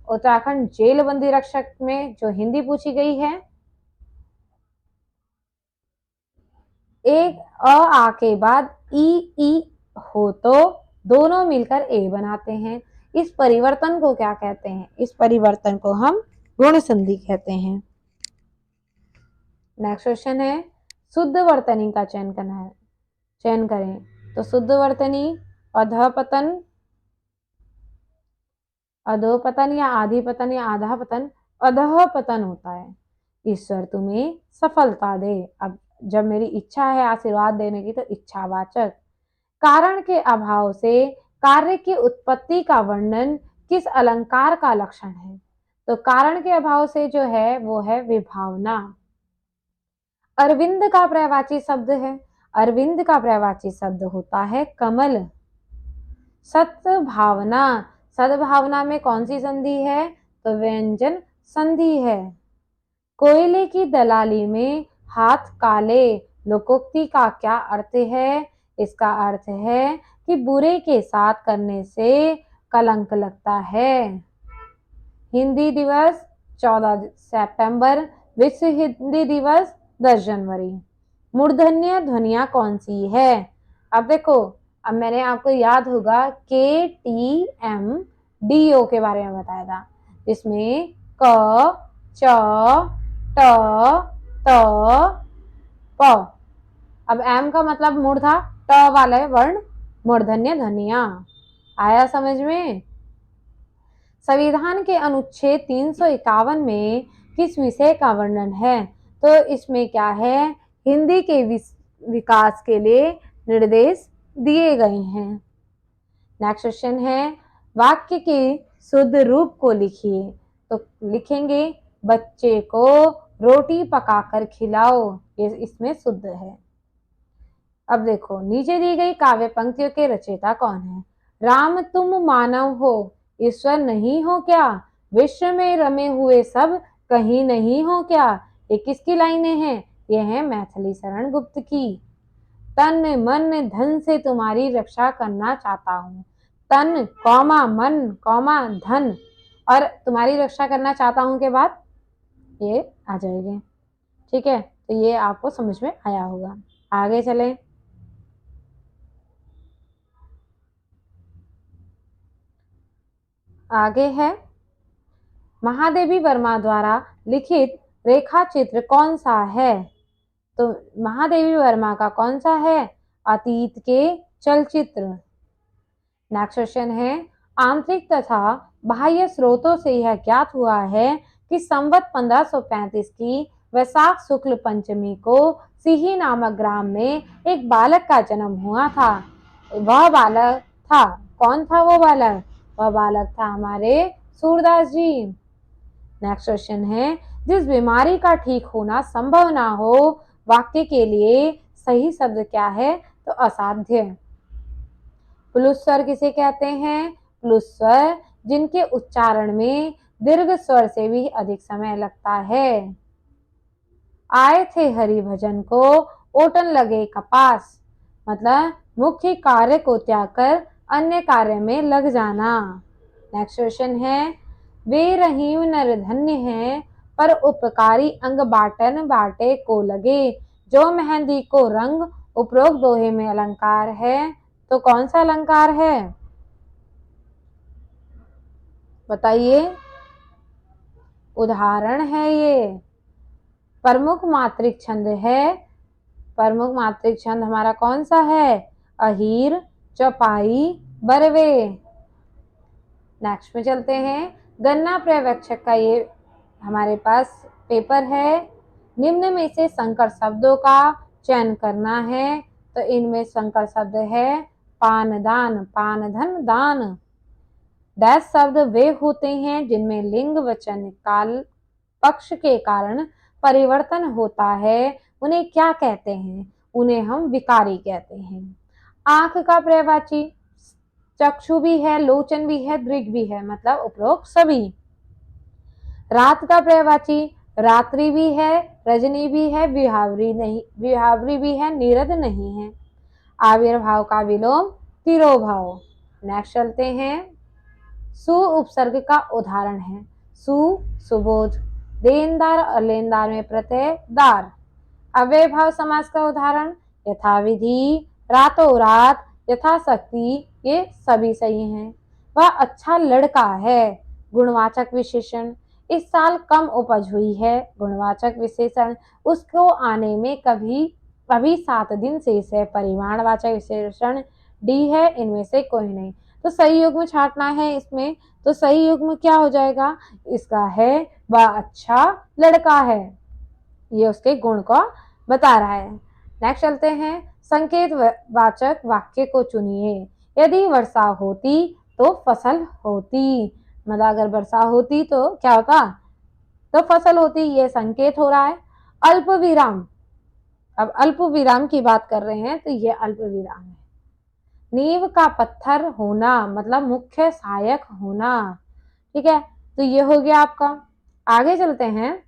उत्तराखंड जेल बंदी रक्षक में जो हिंदी पूछी गई है, एक आ के बाद ई हो तो दोनों मिलकर ए बनाते हैं। इस परिवर्तन को क्या कहते हैं? इस परिवर्तन को हम गुण संधि कहते हैं। नेक्स्ट क्वेश्चन है, शुद्ध वर्तनी का चयन करना है। चयन करें। तो शुद्ध वर्तनी अधपतन, अधोपतन या आधिपतन या आधा पतन, अधः पतन होता है। ईश्वर तुम्हें सफलता दे। अब जब मेरी इच्छा है आशीर्वाद देने की, तो इच्छावाचक। कारण के अभाव से कार्य की उत्पत्ति का वर्णन किस अलंकार का लक्षण है? तो कारण के अभाव से जो है वो है विभावना। अरविंद का पर्यायवाची शब्द है। अरविंद का पर्यायवाची शब्द होता है कमल। सद्भावना, सद्भावना में कौन सी संधि है? तो व्यंजन संधि है। कोयले की दलाली में हाथ काले, लोकोक्ति का क्या अर्थ है? इसका अर्थ है कि बुरे के साथ करने से कलंक लगता है। हिंदी दिवस 14 सितंबर, विश्व हिंदी दिवस 10 जनवरी। मूर्धन्य ध्वनियां कौन सी है? अब देखो, अब मैंने आपको याद होगा KTMDO के बारे में बताया था, इसमें क, च, ट, त, प। अब एम का मतलब मूर्धा, ट वाले वर्ण मूर्धन्य ध्वनियां। आया समझ में? संविधान के अनुच्छेद 351 में किस विषय का वर्णन है? तो इसमें क्या है, हिंदी के विकास के लिए निर्देश दिए गए हैं। नेक्स्ट क्वेश्चन है, वाक्य के शुद्ध रूप को लिखिए। तो लिखेंगे, बच्चे को रोटी पकाकर खिलाओ, ये इसमें शुद्ध है। अब देखो, नीचे दी गई काव्य पंक्तियों के रचयिता कौन है? राम तुम मानव हो, ईश्वर नहीं हो क्या? विश्व में रमे हुए सब कहीं नहीं हो क्या? ये किसकी लाइनें हैं? ये है मैथिली शरण गुप्त की। तन मन धन से तुम्हारी रक्षा करना चाहता हूँ। तन कौमा मन कौमा धन और तुम्हारी रक्षा करना चाहता हूँ के बाद ये आ जाएगी। ठीक है, तो ये आपको समझ में आया होगा। आगे चलें। आगे है, महादेवी वर्मा द्वारा लिखित रेखा चित्र कौन सा है? तो महादेवी वर्मा का कौन सा है? अतीत के चलचित्र। नेक्स्ट क्वेश्चन है, आंतरिक तथा बाह्य स्रोतों से यह ज्ञात हुआ है कि संवत 1535 की वैशाख शुक्ल पंचमी को सिही नामक ग्राम में एक बालक का जन्म हुआ था। वह बालक था, कौन था वो बालक? वह बालक था हमारे सूरदास जी। नेक्स्ट क्वेश्चन है, जिस बीमारी का ठीक होना संभव ना हो, वाक्य के लिए सही शब्द क्या है? तो असाध्य। प्लुस स्वर किसे कहते हैं? प्लुस स्वर जिनके उच्चारण में दीर्घ स्वर से भी अधिक समय लगता है। आए थे हरि भजन को, ओटन लगे कपास, मतलब मुख्य कार्य को त्याग कर अन्य कार्य में लग जाना। नेक्स्ट क्वेश्चन है, वे रहीम नर धन्य हैं, पर उपकारी अंग बाटन बाटे को लगे। जो मेहंदी को रंग उपरोक्त दोहे में अलंकार है, तो कौन सा अलंकार है? बताइए। उदाहरण है ये। प्रमुख मात्रिक छंद है। प्रमुख मात्रिक छंद हमारा कौन सा है? अहीर, चौपाई, बरवे। नेक्स्ट में चलते हैं, गन्ना पर्यवेक्षक का ये हमारे पास पेपर है। निम्न में से संकर शब्दों का चयन करना है। तो इनमें संकर शब्द है पानदान, पानधन, दान। डैश शब्द वे होते हैं जिनमें लिंग वचन काल पक्ष के कारण परिवर्तन होता है, उन्हें क्या कहते हैं? उन्हें हम विकारी कहते हैं। आंख का पर्यायवाची चक्षु भी है, लोचन भी है, दृग भी है, मतलब उपरोक्त सभी। रात का पर्यायवाची रात्रि भी है, रजनी भी है, विहावरी नहीं, विहावरी भी है, नीरद नहीं है। आविर्भाव का विलोम तिरोभाव। नेक्स्ट चलते हैं, सु उपसर्ग का उदाहरण है। सु सुबोध, देनदार और लेनदार में प्रत्यय दार। अव्ययभाव समास का उदाहरण यथाविधि, रातों रात, यथाशक्ति, ये सभी सही हैं। वह अच्छा लड़का है, गुणवाचक विशेषण। इस साल कम उपज हुई है, गुणवाचक विशेषण। उसको आने में अभी 7 दिन शेष है, परिमाणवाचक विशेषण। डी है, इनमें से कोई नहीं। तो सही युग्म छांटना है इसमें। तो सही युग्म क्या हो जाएगा? इसका है वह अच्छा लड़का है, ये उसके गुण को बता रहा है। नेक्स्ट चलते हैं, संकेत वाचक वाक्य को चुनिए। यदि वर्षा होती तो फसल होती, मतलब अगर वर्षा होती तो क्या होता? तो फसल होती, ये संकेत हो रहा है। अल्प विराम, अब अल्प विराम की बात कर रहे हैं, तो ये अल्प विराम है। नींव का पत्थर होना, मतलब मुख्य सहायक होना। ठीक है, तो ये हो गया आपका। आगे चलते हैं।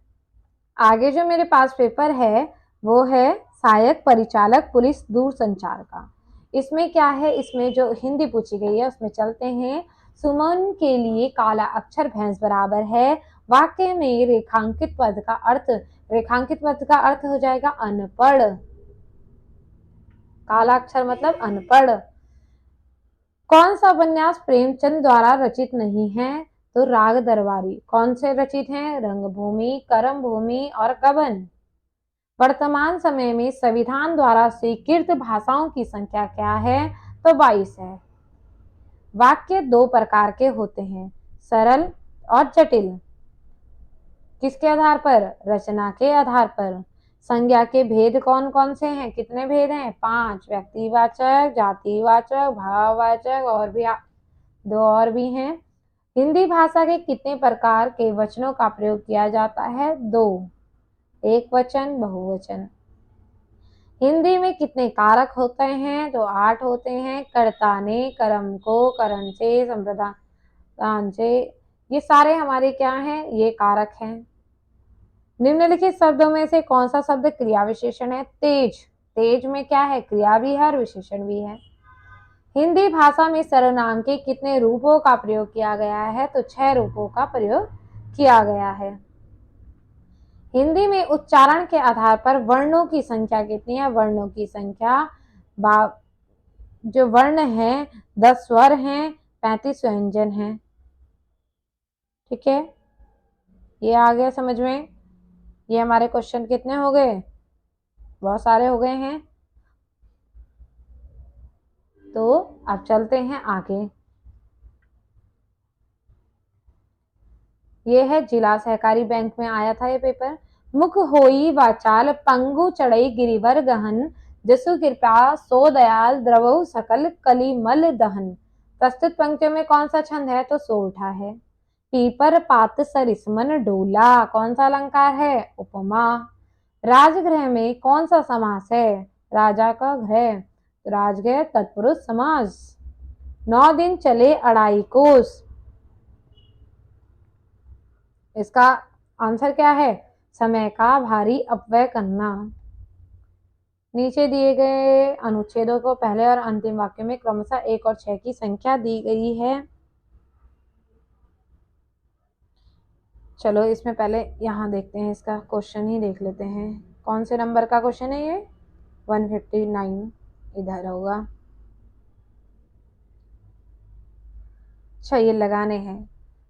आगे जो मेरे पास पेपर है वो है सहायक परिचालक पुलिस दूरसंचार का। इसमें क्या है, इसमें जो हिंदी पूछी गई है उसमें चलते हैं। सुमन के लिए काला अक्षर भैंस बराबर है। वाक्य में रेखांकित पद का अर्थ, रेखांकित पद का अर्थ हो जाएगा अनपढ़। काला अक्षर मतलब अनपढ़। कौन सा उपन्यास प्रेमचंद द्वारा रचित नहीं है? तो राग दरबारी। कौन से रचित हैं? रंगभूमि, करम भूमि और कवन। वर्तमान समय में संविधान द्वारा स्वीकृत भाषाओं की संख्या क्या है? तो 22 है। वाक्य दो प्रकार के होते हैं, सरल और जटिल। किसके आधार पर? रचना के आधार पर। संज्ञा के भेद कौन कौन से हैं? कितने भेद हैं? 5। व्यक्तिवाचक, जातिवाचक, भाववाचक और भी दो और भी हैं। हिंदी भाषा के कितने प्रकार के वचनों का प्रयोग किया जाता है? 2। एक वचन, बहुवचन। हिंदी में कितने कारक होते हैं? तो 8 होते हैं। कर्ता ने, कर्म को, करण से, संप्रदान से, ये सारे हमारे क्या हैं? ये कारक हैं। निम्नलिखित शब्दों में से कौन सा शब्द क्रिया विशेषण है? तेज। तेज में क्या है? क्रिया भी है और विशेषण भी है। हिंदी भाषा में सर्वनाम के कितने रूपों का प्रयोग किया गया है? तो 6 रूपों का प्रयोग किया गया है। हिंदी में उच्चारण के आधार पर वर्णों की संख्या कितनी है? वर्णों की संख्या जो वर्ण है 10 स्वर हैं, 35 व्यंजन हैं। ठीक है, ये आ गया समझ में। ये हमारे क्वेश्चन कितने हो गए? बहुत सारे हो गए हैं। तो अब चलते हैं आगे। ये है जिला सहकारी बैंक में आया था ये पेपर। मुख होई वाचाल पंगु चढ़ई गिरिवर गहन, जसु कृपा सो दयाल द्रवहु सकल कलिमल दहन। प्रस्तुत पंक्तियों में कौन सा छंद है? तो सोरठा है। पीपर पात सरिसमन डोला, कौन सा अलंकार है? उपमा। राजगृह में कौन सा समास है? राजा का गृह, राजगृह तत्पुरुष समास। 9 दिन चले अढ़ाई कोस, इसका आंसर क्या है? समय का भारी अपव्यय करना। नीचे दिए गए अनुच्छेदों को पहले और अंतिम वाक्य में क्रमशः 1 और 6 की संख्या दी गई है। चलो इसमें पहले यहाँ देखते हैं, इसका क्वेश्चन ही देख लेते हैं। कौन से नंबर का क्वेश्चन है ये? 159 इधर होगा। अच्छा, ये लगाने हैं।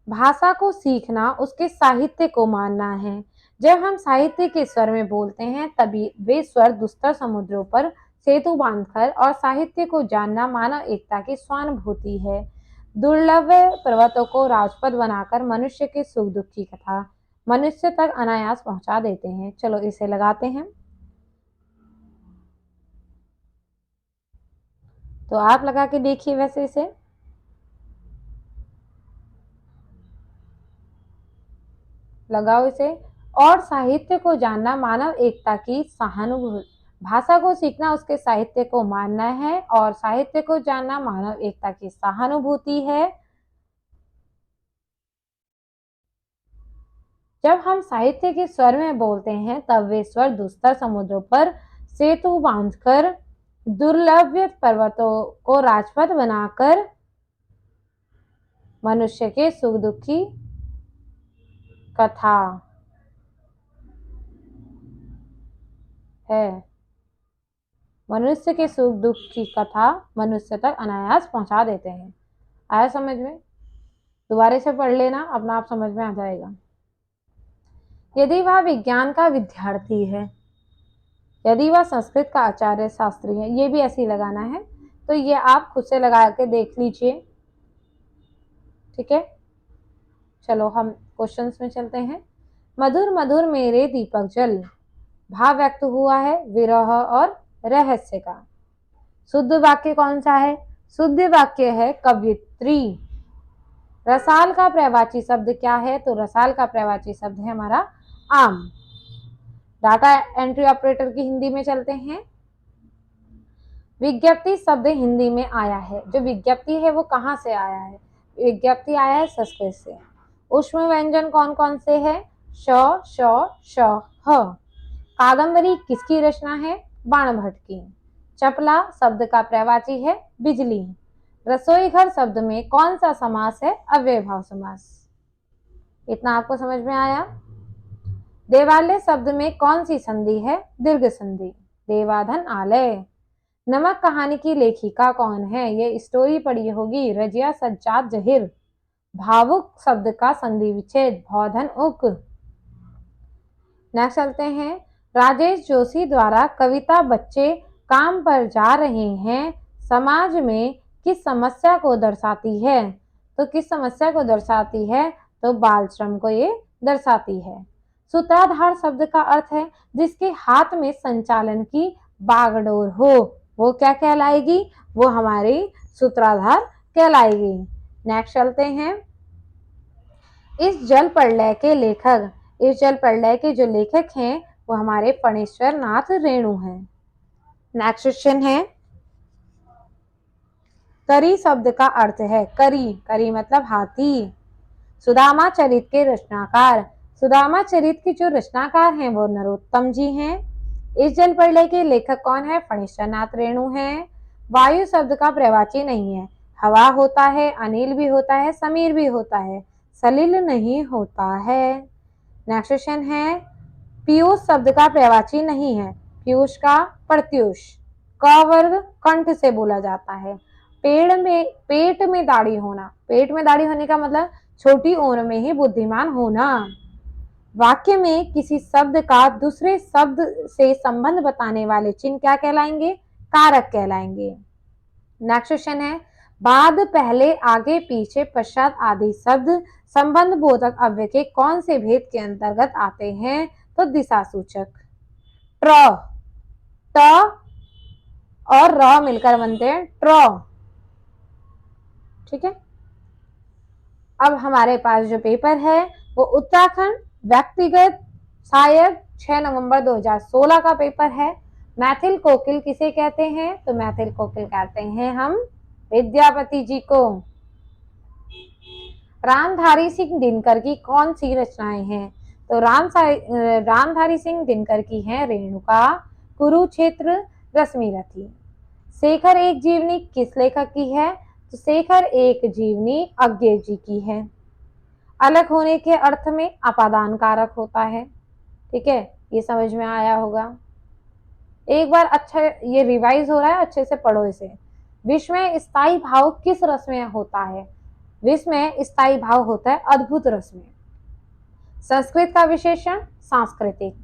भाषा को सीखना उसके साहित्य को मानना है। जब हम साहित्य के स्वर में बोलते हैं तभी वे स्वर दुस्तर समुद्रों पर सेतु बांधकर, और साहित्य को जानना मानव एकता की स्वानुभूति है। दुर्लभ पर्वतों को राजपथ बनाकर मनुष्य के सुख दुख की कथा मनुष्य तक अनायास पहुंचा देते हैं। चलो इसे लगाते हैं। तो आप लगा के देखिए वैसे इसे। लगाओ इसे। और साहित्य को जानना मानव एकता की सहानुभूति, भाषा को सीखना उसके साहित्य को मानना है, और साहित्य को जानना मानव एकता की सहानुभूति है। जब हम साहित्य के स्वर में बोलते हैं तब वे स्वर दुस्तर समुद्रों पर सेतु बांधकर, दुर्लभ पर्वतों को राजपथ बनाकर मनुष्य के सुख दुख की कथा है। मनुष्य के सुख दुख की कथा मनुष्य तक अनायास पहुंचा देते हैं। आया समझ में? दोबारा से पढ़ लेना, अपना आप समझ में आ जाएगा। यदि वह विज्ञान का विद्यार्थी है, यदि वह संस्कृत का आचार्य शास्त्री है, ये भी ऐसे ही लगाना है। तो ये आप खुद से लगा के देख लीजिए। ठीक है, चलो हम क्वेश्चंस में चलते हैं। मधुर मधुर मेरे दीपक जल, भाव व्यक्त हुआ है विरह और रहस्य का। शुद्ध वाक्य कौन सा है? शुद्ध वाक्य है कवित्री। रसाल का पर्यायवाची शब्द क्या है? तो रसाल का पर्यायवाची शब्द है हमारा आम। डाटा एंट्री ऑपरेटर की हिंदी में चलते हैं। विज्ञप्ति शब्द हिंदी में आया है। जो विज्ञप्ति है वो कहाँ से आया है? विज्ञप्ति आया है संस्कृत से। ऊष्म व्यंजन कौन कौन से है? श, श, श, ह। कादम्बरी किसकी रचना है? बाणभट्ट की। चपला शब्द का पर्यायवाची है बिजली। रसोई घर शब्द में कौन सा समास है? अव्ययभाव समास। इतना आपको समझ में आया? देवालय शब्द में कौन सी संधि है? दीर्घ संधि। देवाधन आलय। नमक कहानी की लेखिका कौन है? ये स्टोरी पढ़ी होगी, रजिया सज्जाद जहिर। भावुक शब्द का संधि विच्छेद भौधन उक। नेक्स्ट चलते हैं। राजेश जोशी द्वारा कविता बच्चे काम पर जा रहे हैं समाज में किस समस्या को दर्शाती है? तो किस समस्या को दर्शाती है? तो बाल श्रम को ये दर्शाती है। सूत्राधार शब्द का अर्थ है जिसके हाथ में संचालन की बागडोर हो, वो क्या कहलाएगी? वो हमारी सूत्राधार कहलाएगी। नेक्स्ट चलते हैं। इस जल प्रलय के जो लेखक हैं वो हमारे फणीश्वर नाथ रेणु हैं। नेक्स्ट क्वेश्चन है, करी शब्द का अर्थ है करी मतलब हाथी। सुदामा चरित के रचनाकार, सुदामा चरित के जो रचनाकार हैं वो नरोत्तम जी हैं। इस जल प्रलय के लेखक कौन है? फणीश्वर नाथ रेणु हैं। वायु शब्द का प्रवाची नहीं है, हवा होता है, अनिल भी होता है, समीर भी होता है, सलिल नहीं होता है। नेक्स्ट क्वेश्चन है, पीयूष शब्द का प्रवाची नहीं है, पीयूष का प्रत्युष। क वर्ग कंठ से बोला जाता है। पेट में दाढ़ी होना, पेट में दाढ़ी होने का मतलब छोटी उम्र में ही बुद्धिमान होना। वाक्य में किसी शब्द का दूसरे शब्द से संबंध बताने वाले चिन्ह क्या कहलाएंगे? कारक कहलाएंगे। नेक्स्ट क्वेश्चन है, बाद, पहले, आगे, पीछे, पश्चात आदि शब्द संबंध बोधक अव्यय के कौन से भेद के अंतर्गत आते हैं? तो दिशा सूचक। ट्र, ट और र मिलकर बनते हैं ट्र। ठीक है। अब हमारे पास जो पेपर है वो उत्तराखंड व्यक्तिगत सहायक 6 नवंबर 2016 का पेपर है। मैथिल कोकिल किसे कहते हैं? तो मैथिल कोकिल कहते हैं हम विद्यापति जी को। रामधारी सिंह दिनकर की कौन सी रचनाएं हैं? तो रामधारी सिंह दिनकर की है रेणुका, कुरुक्षेत्र, रश्मिरथी। शेखर एक जीवनी किस लेखक की है? तो शेखर एक जीवनी अज्ञे जी की है। अलग होने के अर्थ में अपादान कारक होता है। ठीक है, ये समझ में आया होगा। एक बार अच्छा ये रिवाइज हो रहा है, अच्छे से पढ़ो इसे। विश्व में स्थायी भाव किस रस में होता है? विश्व में स्थायी भाव होता है अद्भुत रस में। संस्कृत का विशेषण सांस्कृतिक।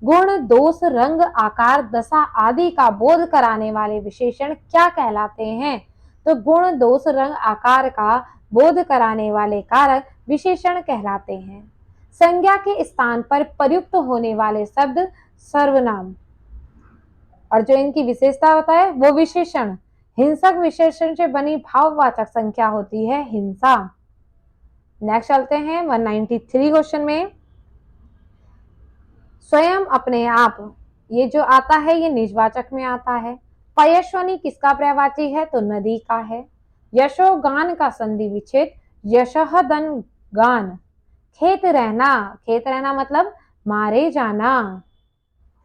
गुण, दोष, रंग, आकार, दशा आदि का बोध कराने वाले विशेषण क्या कहलाते हैं? तो गुण, दोष, रंग, आकार का बोध कराने वाले कारक विशेषण कहलाते हैं। संज्ञा के स्थान पर प्रयुक्त होने वाले शब्द सर्वनाम, और जो इनकी विशेषता होता है वो विशेषण। हिंसक विशेषण से बनी भाववाचक संख्या होती है हिंसा। नेक्स्ट चलते हैं 193 क्वेश्चन में। स्वयं अपने आप, ये जो आता है ये निजवाचक में आता है। पयस्वनी किसका पर्यायवाची है? तो नदी का है। यशोगान का संधि विच्छेद यशहदन गान। खेत रहना मतलब मारे जाना।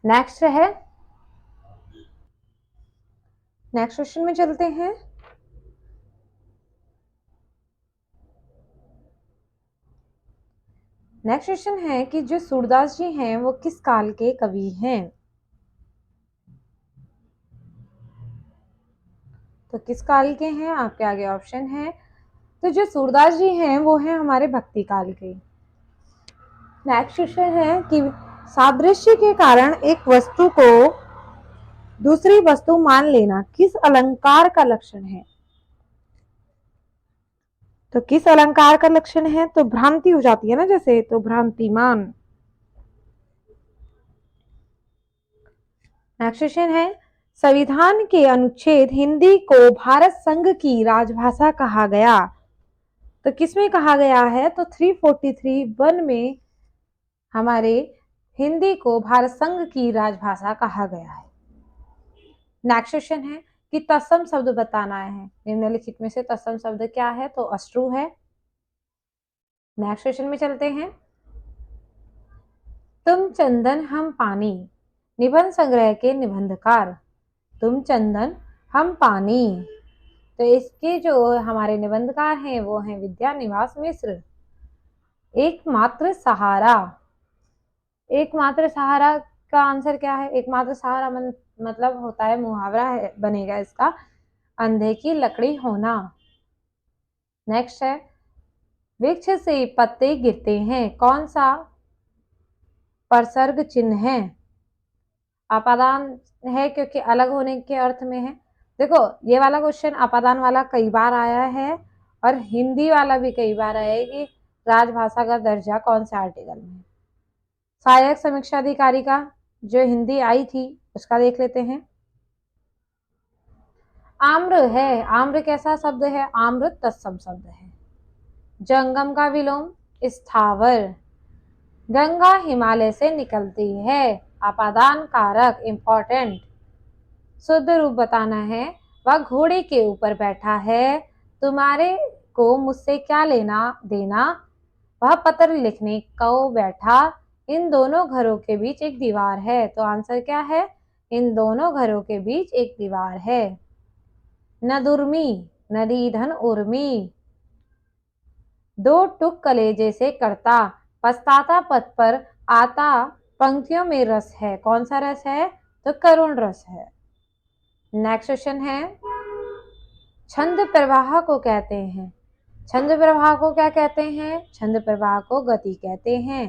नेक्स्ट क्वेश्चन में चलते हैं। नेक्स्ट क्वेश्चन है कि जो सूरदास जी हैं वो किस काल के कवि हैं? तो किस काल के हैं? आपके आगे ऑप्शन है। तो जो सूरदास जी हैं वो हैं हमारे भक्ति काल के। नेक्स्ट क्वेश्चन है कि सादृश्य के कारण एक वस्तु को दूसरी वस्तु मान लेना किस अलंकार का लक्षण है? तो किस अलंकार का लक्षण है? तो भ्रांति हो जाती है ना जैसे, तो भ्रांतिमान। नेक्स्ट क्वेश्चन है, संविधान के अनुच्छेद हिंदी को भारत संघ की राजभाषा कहा गया। तो किसमें कहा गया है? तो 343(1) में हमारे हिंदी को भारत संघ की राजभाषा कहा गया है। नेक्स्ट क्वेश्चन है कि तत्सम शब्द बताना है। निम्नलिखित में से तत्सम शब्द क्या है? तो अश्रु है। नेक्स्ट क्वेश्चन में चलते हैं। तुम चंदन हम पानी, निबंध संग्रह के निबंधकार। तुम चंदन हम पानी, तो इसके जो हमारे निबंधकार हैं वो हैं विद्यानिवास मिश्र। एकमात्र सहारा, एकमात्र सहारा का आंसर क्या है? एकमात्र सहारा मतलब होता है, मुहावरा है बनेगा इसका, अंधे की लकड़ी होना। नेक्स्ट है, वृक्ष से पत्ते गिरते हैं कौन सा परसर्ग चिन्ह है? अपादान है क्योंकि अलग होने के अर्थ में है। देखो ये वाला क्वेश्चन अपादान वाला कई बार आया है और हिंदी वाला भी कई बार आया है कि राजभाषा का दर्जा कौन से आर्टिकल में है। सहायक समीक्षा अधिकारी का जो हिंदी आई थी उसका देख लेते हैं। आम्र है, आम्र कैसा शब्द है? आम्र तत्सम शब्द है। जंगम का विलोम स्थावर। गंगा हिमालय से निकलती है, अपादान कारक इंपॉर्टेंट। शुद्ध रूप बताना है, वह घोड़े के ऊपर बैठा है, तुम्हारे को मुझसे क्या लेना देना, वह पत्र लिखने को बैठा, इन दोनों घरों के बीच एक दीवार है। तो आंसर क्या है? इन दोनों घरों के बीच एक दीवार है। नदुर्मी, नदी धन उर्मी। दो टुक कलेजे से करता, पछताता पथ पर आता, पंक्तियों में रस है। कौन सा रस है? तो करुण रस है। नेक्स्ट क्वेश्चन है, छंद प्रवाह को कहते हैं। छंद प्रवाह को क्या कहते हैं? छंद प्रवाह को गति कहते हैं।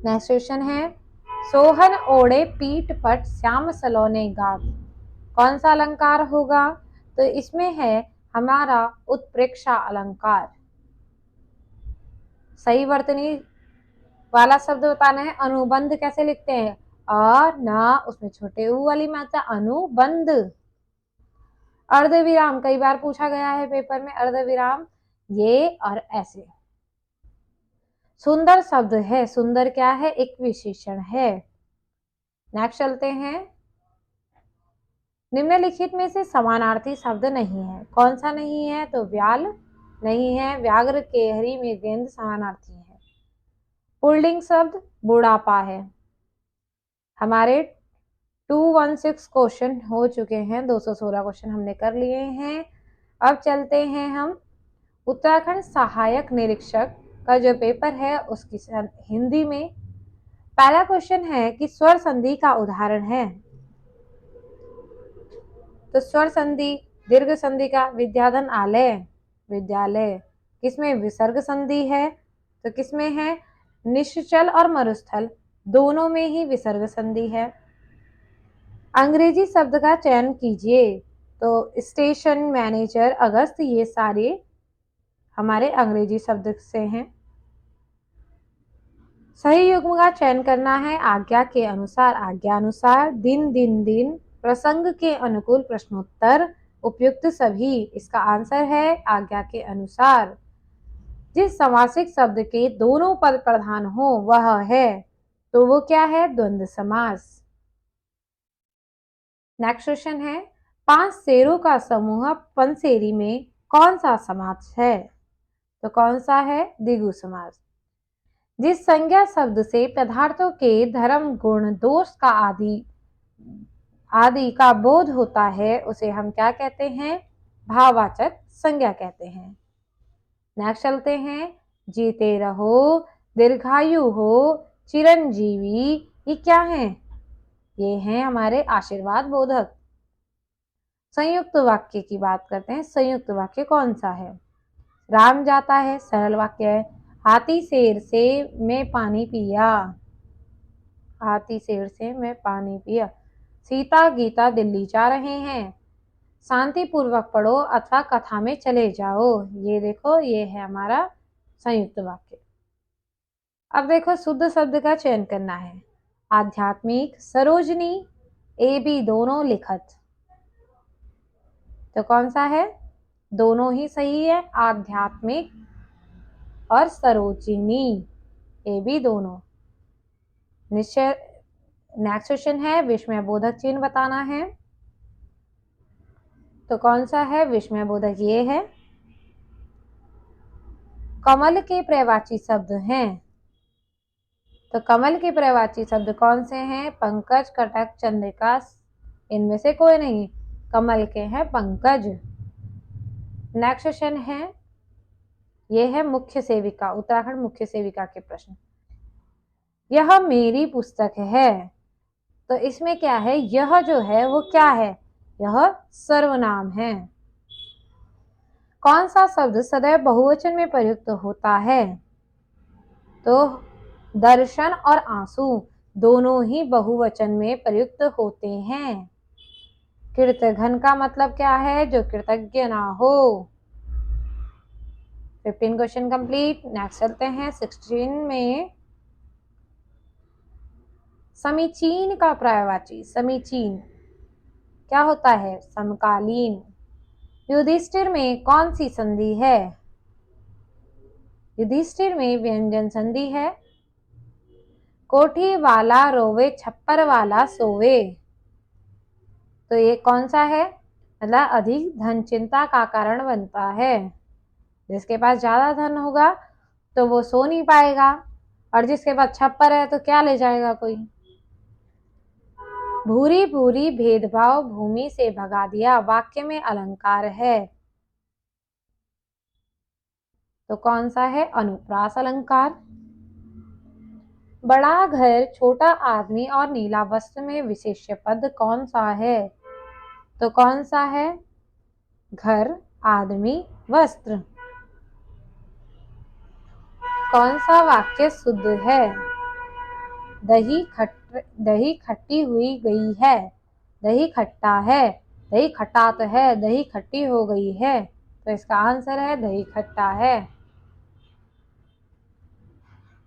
नेक्स्ट क्वेश्चन है, सोहन ओढ़े पीठ पट श्याम सलोने गात। कौन सा अलंकार होगा? तो इसमें है हमारा उत्प्रेक्षा अलंकार। सही वर्तनी वाला शब्द बताना है। अनुबंध कैसे लिखते हैं? अ ना उसमें छोटे ऊ वाली मात्रा, अनुबंध। अर्धविराम कई बार पूछा गया है पेपर में, अर्धविराम ये और ऐसे। सुंदर शब्द है, सुंदर क्या है? एक विशेषण है। नेक्स्ट चलते हैं, निम्नलिखित में से समानार्थी शब्द नहीं है। कौन सा नहीं है? तो व्याल नहीं है, व्याघ्र केहरी मृगेंद्र समानार्थी है। पुल्लिंग शब्द बुढ़ापा है। हमारे 216 क्वेश्चन हो चुके हैं, 216 क्वेश्चन हमने कर लिए हैं। अब चलते हैं हम उत्तराखंड सहायक निरीक्षक का जो पेपर है उसकी हिंदी में। पहला क्वेश्चन है कि स्वर संधि का उदाहरण है। तो स्वर संधि दीर्घ संधि का विद्याधन आलय, विद्यालय। किसमें विसर्ग संधि है? तो किसमें है? निश्चल और मरुस्थल दोनों में ही विसर्ग संधि है। अंग्रेजी शब्द का चयन कीजिए। तो स्टेशन मैनेजर, अगस्त, ये सारे हमारे अंग्रेजी शब्द से हैं। सही युग्म का चयन करना है। आज्ञा के अनुसार, आज्ञा अनुसार, दिन दिन दिन, प्रसंग के अनुकूल, प्रश्नोत्तर, उपयुक्त सभी। इसका आंसर है आज्ञा के अनुसार। जिस समासिक शब्द के दोनों पद प्रधान हो वह है, तो वो क्या है? द्वंद्व समास। नेक्स्ट क्वेश्चन है, 5 शेरों का समूह पंसेरी में कौन सा समास है? तो कौन सा है? द्विगु समास। जिस संज्ञा शब्द से पदार्थों के धर्म गुण दोष का आदि का बोध होता है उसे हम क्या कहते हैं? भाववाचक संज्ञा कहते हैं। नेक्स्ट चलते हैं, जीते रहो, दीर्घायु हो, चिरंजीवी, ये क्या है? ये हैं हमारे आशीर्वाद बोधक। संयुक्त वाक्य की बात करते हैं। संयुक्त वाक्य कौन सा है? राम जाता है, सरल वाक्य है। हाथी शेर से मैं पानी पिया, हाथी शेर से मैं पानी पिया। सीता गीता दिल्ली जा रहे हैं। शांतिपूर्वक पढ़ो अथवा कथा में चले जाओ। ये देखो, ये है हमारा संयुक्त वाक्य। अब देखो शुद्ध शब्द का चयन करना है। आध्यात्मिक, सरोजनी, ए बी दोनों लिखत। तो कौन सा है? दोनों ही सही है, आध्यात्मिक और सरोजिनी, ए बी दोनों। निश्चय। नेक्स्ट क्वेश्चन है, विस्मय बोधक चिन्ह बताना है। तो कौन सा है विस्मय बोधक? ये है। कमल के पर्यायवाची शब्द हैं। तो कमल के पर्यायवाची शब्द कौन से हैं? पंकज, कटक, चंद्रिका, इनमें से कोई नहीं, कमल के हैं पंकज। नेक्स्ट क्वेश्चन है, ये है मुख्य सेविका, उत्तराखंड मुख्य सेविका के प्रश्न। यह मेरी पुस्तक है। तो इसमें क्या है? यह जो है वो क्या है? यह सर्वनाम है। कौन सा शब्द सदैव बहुवचन में प्रयुक्त होता है? तो दर्शन और आंसू। दोनों ही बहुवचन में प्रयुक्त होते हैं। कृतघ्न का मतलब क्या है? जो कृतज्ञ ना हो। 15 क्वेश्चन कंप्लीट। नेक्स्ट चलते हैं 16 में। समीचीन का पर्यायवाची। समीचीन क्या होता है? समकालीन। युधिष्ठिर में कौन सी संधि है? युधिष्ठिर में व्यंजन संधि है। कोठी वाला रोवे छप्पर वाला सोवे, तो ये कौन सा है? मतलब अधिक धन चिंता का कारण बनता है। जिसके पास ज्यादा धन होगा तो वो सो नहीं पाएगा, और जिसके पास छप्पर है तो क्या ले जाएगा कोई। भूरी भूरी भेदभाव भूमि से भगा दिया, वाक्य में अलंकार है, तो कौन सा है? अनुप्रास अलंकार। बड़ा घर, छोटा आदमी और नीला वस्त्र में विशेष्य पद कौन सा है? तो कौन सा है? घर, आदमी, वस्त्र। कौन सा वाक्य शुद्ध है? दही खट्टी हुई गई है, दही खट्टा है, दही खट्टा तो है, दही खट्टी हो गई है, तो इसका आंसर है दही खट्टा है।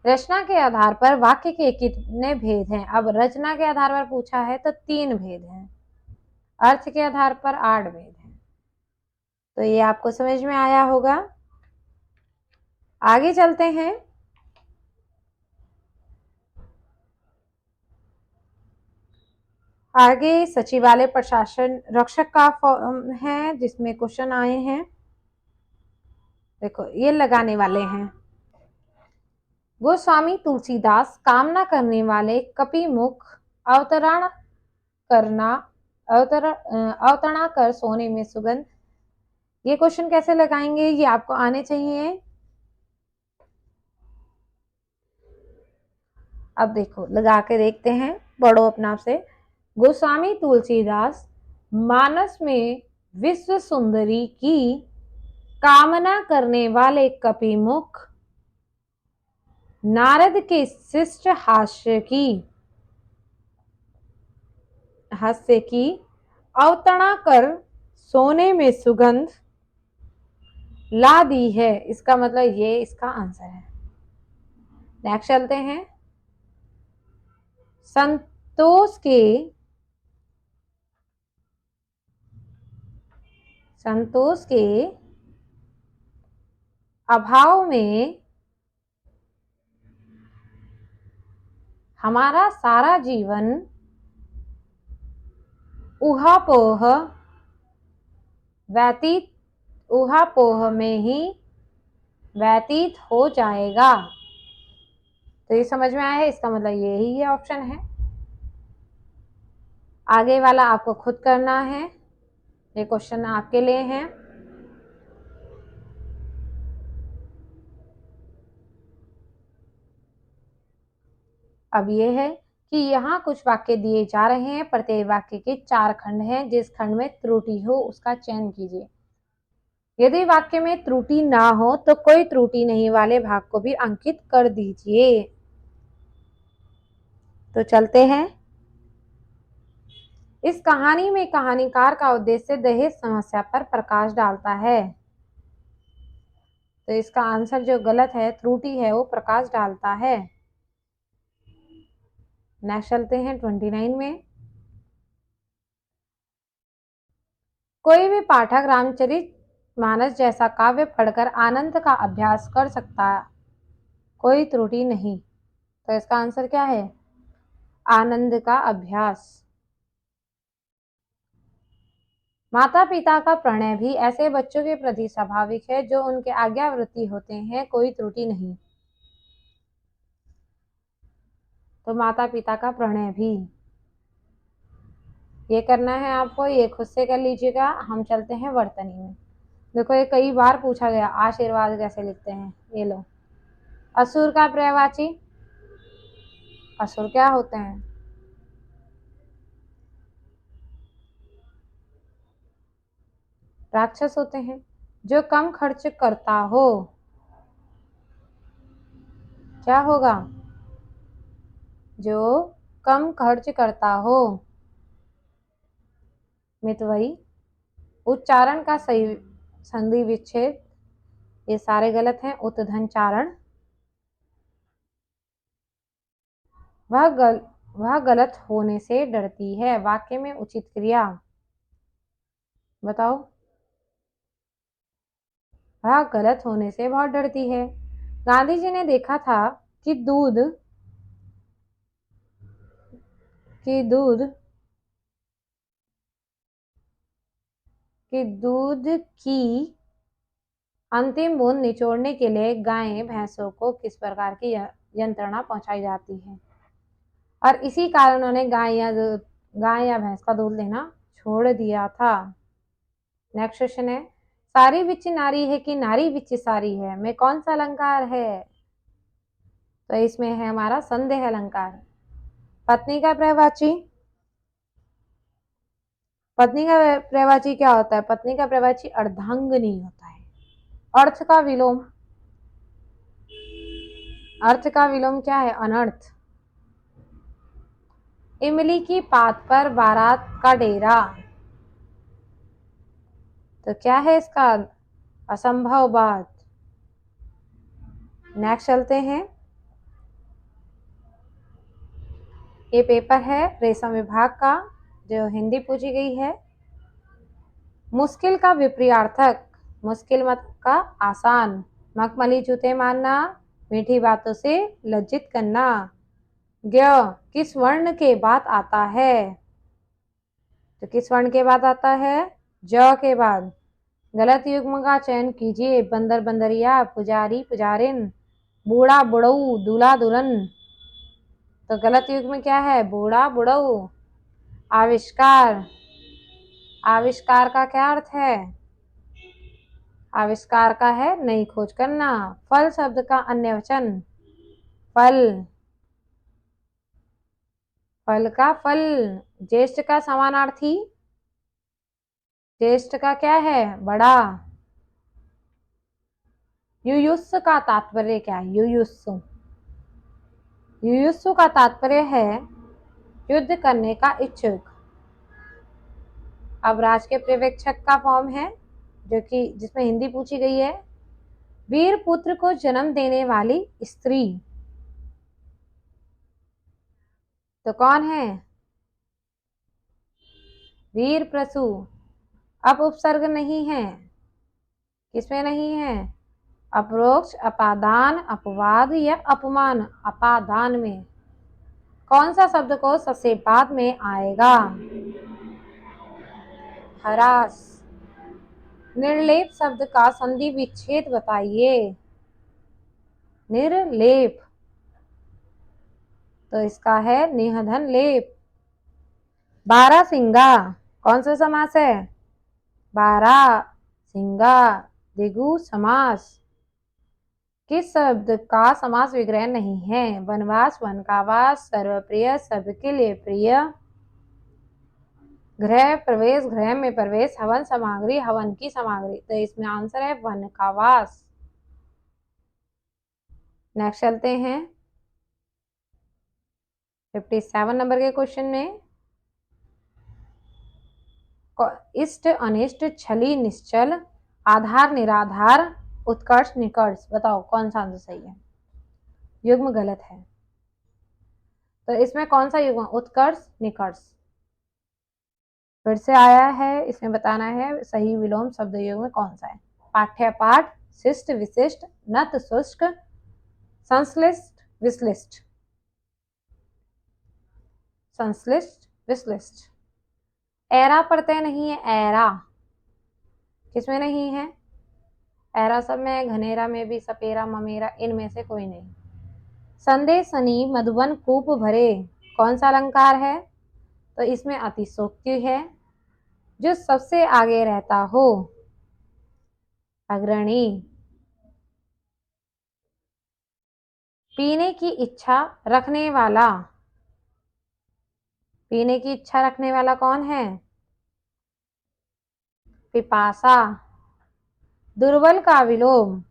रचना के आधार पर वाक्य के कितने भेद हैं? अब रचना के आधार पर पूछा है तो 3 भेद हैं, अर्थ के आधार पर 8 भेद हैं। तो ये आपको समझ में आया होगा। आगे चलते हैं। आगे सचिवालय प्रशासन रक्षक का है, जिसमें क्वेश्चन आए हैं। देखो ये लगाने वाले हैं। गोस्वामी तुलसीदास कामना करने वाले कपिमुख अवतरण करना अवतरणा कर सोने में सुगंध, ये क्वेश्चन कैसे लगाएंगे? ये आपको आने चाहिए। अब देखो लगा के देखते हैं, पढ़ो अपना से। गोस्वामी तुलसीदास मानस में विश्व सुंदरी की कामना करने वाले कपिमुख नारद के शिष्ट हास्य की अवतरणा कर सोने में सुगंध ला दी है, इसका मतलब ये इसका आंसर है। नेक्स्ट चलते हैं। संतोष के अभाव में हमारा सारा जीवन ऊहापोह में ही व्यतीत हो जाएगा, तो ये समझ में आया है, इसका मतलब यही है, ऑप्शन है। आगे वाला आपको खुद करना है, ये क्वेश्चन आपके लिए है। अब ये है कि यहाँ कुछ वाक्य दिए जा रहे हैं, प्रत्येक वाक्य के 4 खंड हैं, जिस खंड में त्रुटि हो उसका चयन कीजिए। यदि वाक्य में त्रुटि ना हो तो कोई त्रुटि नहीं वाले भाग को भी अंकित कर दीजिए। तो चलते हैं। इस कहानी में कहानीकार का उद्देश्य दहेज समस्या पर प्रकाश डालता है, तो इसका आंसर जो गलत है, त्रुटि है, वो प्रकाश डालता है। नेक्स्ट चलते हैं 29 में। कोई भी पाठक रामचरित मानस जैसा काव्य पढ़कर आनंद का अभ्यास कर सकता, कोई त्रुटि नहीं, तो इसका आंसर क्या है? आनंद का अभ्यास। माता पिता का प्रणय भी ऐसे बच्चों के प्रति स्वाभाविक है जो उनके आज्ञावृत्ति होते हैं, कोई त्रुटि नहीं, तो माता पिता का प्रणय भी। ये करना है आपको, ये खुद से कर लीजिएगा। हम चलते हैं वर्तनी में। देखो ये कई बार पूछा गया, आशीर्वाद कैसे लिखते हैं, ये लो। असुर का पर्यायवाची, असुर क्या होते हैं? राक्षस होते हैं। जो कम खर्च करता हो, क्या होगा? जो कम खर्च करता हो। मितव्ययी, उच्चारण का सही संधि विच्छेद, ये सारे गलत हैं। उत्धनचारण, वह गलत होने से डरती है। वाक्य में उचित क्रिया बताओ। वह गलत होने से बहुत डरती है। गांधी जी ने देखा था कि दूध की अंतिम बूंद निचोड़ने के लिए गायें भैंसों को किस प्रकार की यंत्रणा पहुंचाई जाती है, और इसी कारण उन्होंने गाय या भैंस का दूध लेना छोड़ दिया था। नेक्स्ट क्वेश्चन है, सारी बिच नारी है कि नारी बिच सारी है, में कौन सा अलंकार है? तो इसमें है हमारा संदेह अलंकार। पत्नी का प्रवाची क्या होता है? पत्नी का प्रवाची अर्धांगिनी होता है। अर्थ का विलोम, क्या है? अनर्थ। इमली की पात पर बारात का डेरा, तो क्या है इसका? असंभव बात। नेक्स्ट चलते हैं। ये पेपर है रेशम विभाग का, जो हिंदी पूछी गई है। मुश्किल का विपरीतार्थक, मुश्किल मत का आसान। मखमली जूते मारना, मीठी बातों से लज्जित करना। ज्ञ किस वर्ण के बाद आता है? तो किस वर्ण के बाद आता है? ज के बाद। गलत युग्म का चयन कीजिए। बंदर बंदरिया, पुजारी पुजारिन, बूढ़ा बुढ़ऊ, दूल्हा दुल्हन। तो गलत युग्म क्या है? बूढ़ा बुढ़ऊ। आविष्कार, आविष्कार का क्या अर्थ है? आविष्कार का है नई खोज करना। फल शब्द का अन्य वचन फल, फल का फल। ज्येष्ठ का समानार्थी, ज्येष्ठ का क्या है? बड़ा। युयुत्सु का तात्पर्य क्या है? युयुत्सु का तात्पर्य है युद्ध करने का इच्छुक। अब राज के पर्यवेक्षक का फॉर्म है, जो कि जिसमें हिंदी पूछी गई है। वीर पुत्र को जन्म देने वाली स्त्री, तो कौन है? वीर प्रसू। अब उपसर्ग नहीं है, किसमें नहीं है? अप्रोक्ष, अपादान, अपवाद या अपमान। अपादान में कौन सा शब्द को सबसे बाद में आएगा? हरास। निर्लेप शब्द का संधि विच्छेद बताइए। निर्लेप, तो इसका है निहधन लेप। बारहसिंगा कौन सा समास है? बारह सिंगा द्विगु समास। किस शब्द का समास विग्रह नहीं है? वनवास, वन का वास, सर्वप्रिय, सबके लिए प्रिय। गृह प्रवेश, गृह में प्रवेश, हवन सामग्री, हवन की सामग्री। तो इसमें आंसर है वन का वास। नेक्स्ट चलते हैं 57 नंबर के क्वेश्चन में। इष्ट अनिष्ट, छली निश्चल, आधार निराधार, उत्कर्ष निकर्ष। बताओ कौन सा आंसर सही है? युग्म गलत है, तो इसमें कौन सा युग्म? उत्कर्ष निकर्ष। फिर से आया है, इसमें बताना है सही विलोम शब्द युग्म कौन सा है। पाठ्य पाठ, शिष्ट विशिष्ट, नत शुष्क, संश्लिष्ट विश्लिष्ट। संश्लिष्ट विश्लिष्ट। एरा प्रत्यय नहीं है, एरा किसमें नहीं है? एरा सब में, घनेरा में भी, सपेरा, ममेरा, इनमें से कोई नहीं। संदेशनी मधुबन कूप भरे, कौन सा अलंकार है? तो इसमें अतिशोक्ति है। जो सबसे आगे रहता हो, अग्रणी। पीने की इच्छा रखने वाला, पीने की इच्छा रखने वाला कौन है? पिपासा। दुर्बल का विलोम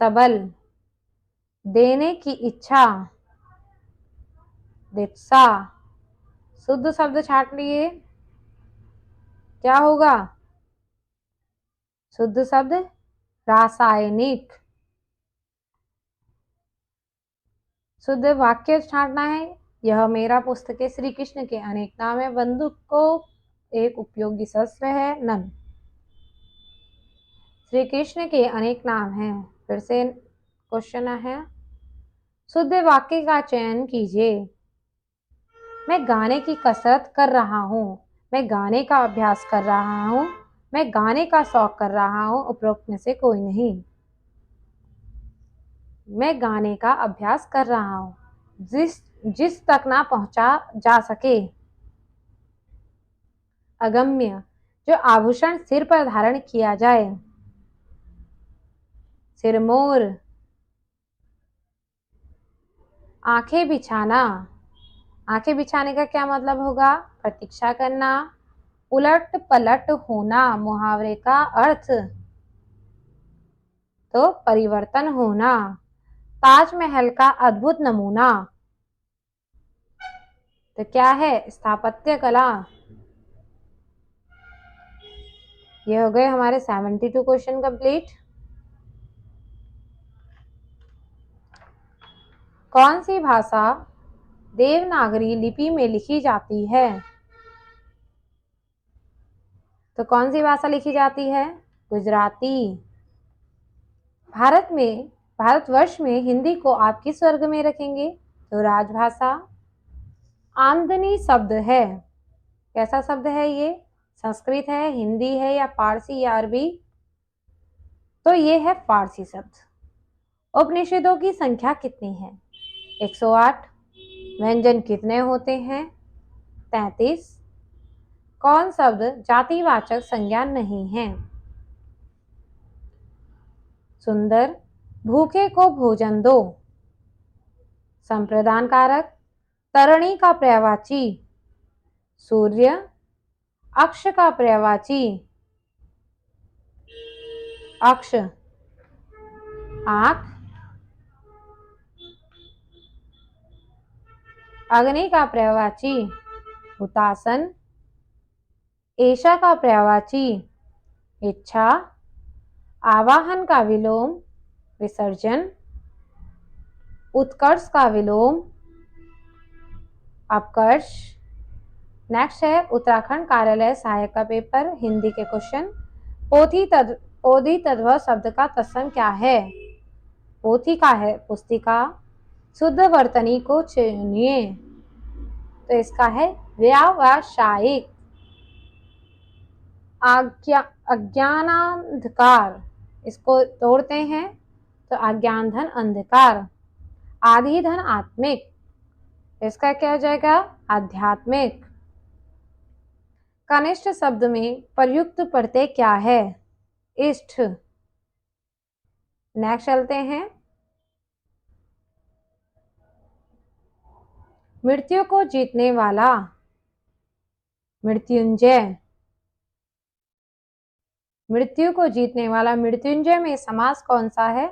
सबल। देने की इच्छा, दित्सा। शुद्ध शब्द छाट लिए, क्या होगा? शुद्ध शब्द रासायनिक। शुद्ध वाक्य छाटना है। यह मेरा पुस्तक है, श्री कृष्ण के अनेक नाम है, बंदूक को एक उपयोगी शस्त्र है, नन। श्री कृष्ण के अनेक नाम हैं। फिर से क्वेश्चन है, शुद्ध वाक्य का चयन कीजिए। मैं गाने की कसरत कर रहा हूँ, मैं गाने का अभ्यास कर रहा हूँ, मैं गाने का शौक कर रहा हूँ, उपरोक्त में से कोई नहीं। मैं गाने का अभ्यास कर रहा हूँ, जिस तक ना पहुंचा जा सके। अगम्य, जो आभूषण सिर पर धारण किया जाए। सिरमौर। आंखें बिछाना। आंखें बिछाने का क्या मतलब होगा? प्रतीक्षा करना, उलट पलट होना। मुहावरे का अर्थ तो परिवर्तन होना। ताजमहल का अद्भुत नमूना तो क्या है? स्थापत्य कला। ये हो गए हमारे 72 क्वेश्चन कंप्लीट। कौन सी भाषा देवनागरी लिपि में लिखी जाती है? तो कौन सी भाषा लिखी जाती है? गुजराती। भारतवर्ष में हिंदी को आप किस वर्ग में रखेंगे? तो राजभाषा। आमदनी शब्द है, कैसा शब्द है ये? संस्कृत है, हिंदी है, या फारसी या अरबी? तो ये है फारसी शब्द। उपनिषदों की संख्या कितनी है? 108। व्यंजन कितने होते हैं? 33। कौन शब्द जातिवाचक संज्ञा नहीं है? सुंदर। भूखे को भोजन दो। संप्रदान कारक। तरणी का पर्यायवाची। सूर्य। अक्ष का पर्यायवाची। अक्ष। आंख। अग्नि का पर्यायवाची। हुतासन। ऐशा का पर्यायवाची। इच्छा। आवाहन का विलोम विसर्जन। उत्कर्ष का विलोम अपकर्ष। नेक्स्ट है उत्तराखंड कार्यालय सहायक का पेपर, हिंदी के क्वेश्चन। पोथी तद्भव शब्द का तत्सम क्या है? पोथी का है पुस्तिका। शुद्ध वर्तनी को चुनिए, तो इसका है व्यावसायिक। अज्ञानांधकार, इसको तोड़ते हैं तो अज्ञान धन अंधकार। आदि धन आत्मिक, इसका क्या हो जाएगा? आध्यात्मिक। कनिष्ठ शब्द में प्रयुक्त प्रत्यय क्या है? इष्ट। नेक्स्ट चलते हैं, मृत्यु को जीतने वाला मृत्युंजय। मृत्यु को जीतने वाला मृत्युंजय में समास कौन सा है?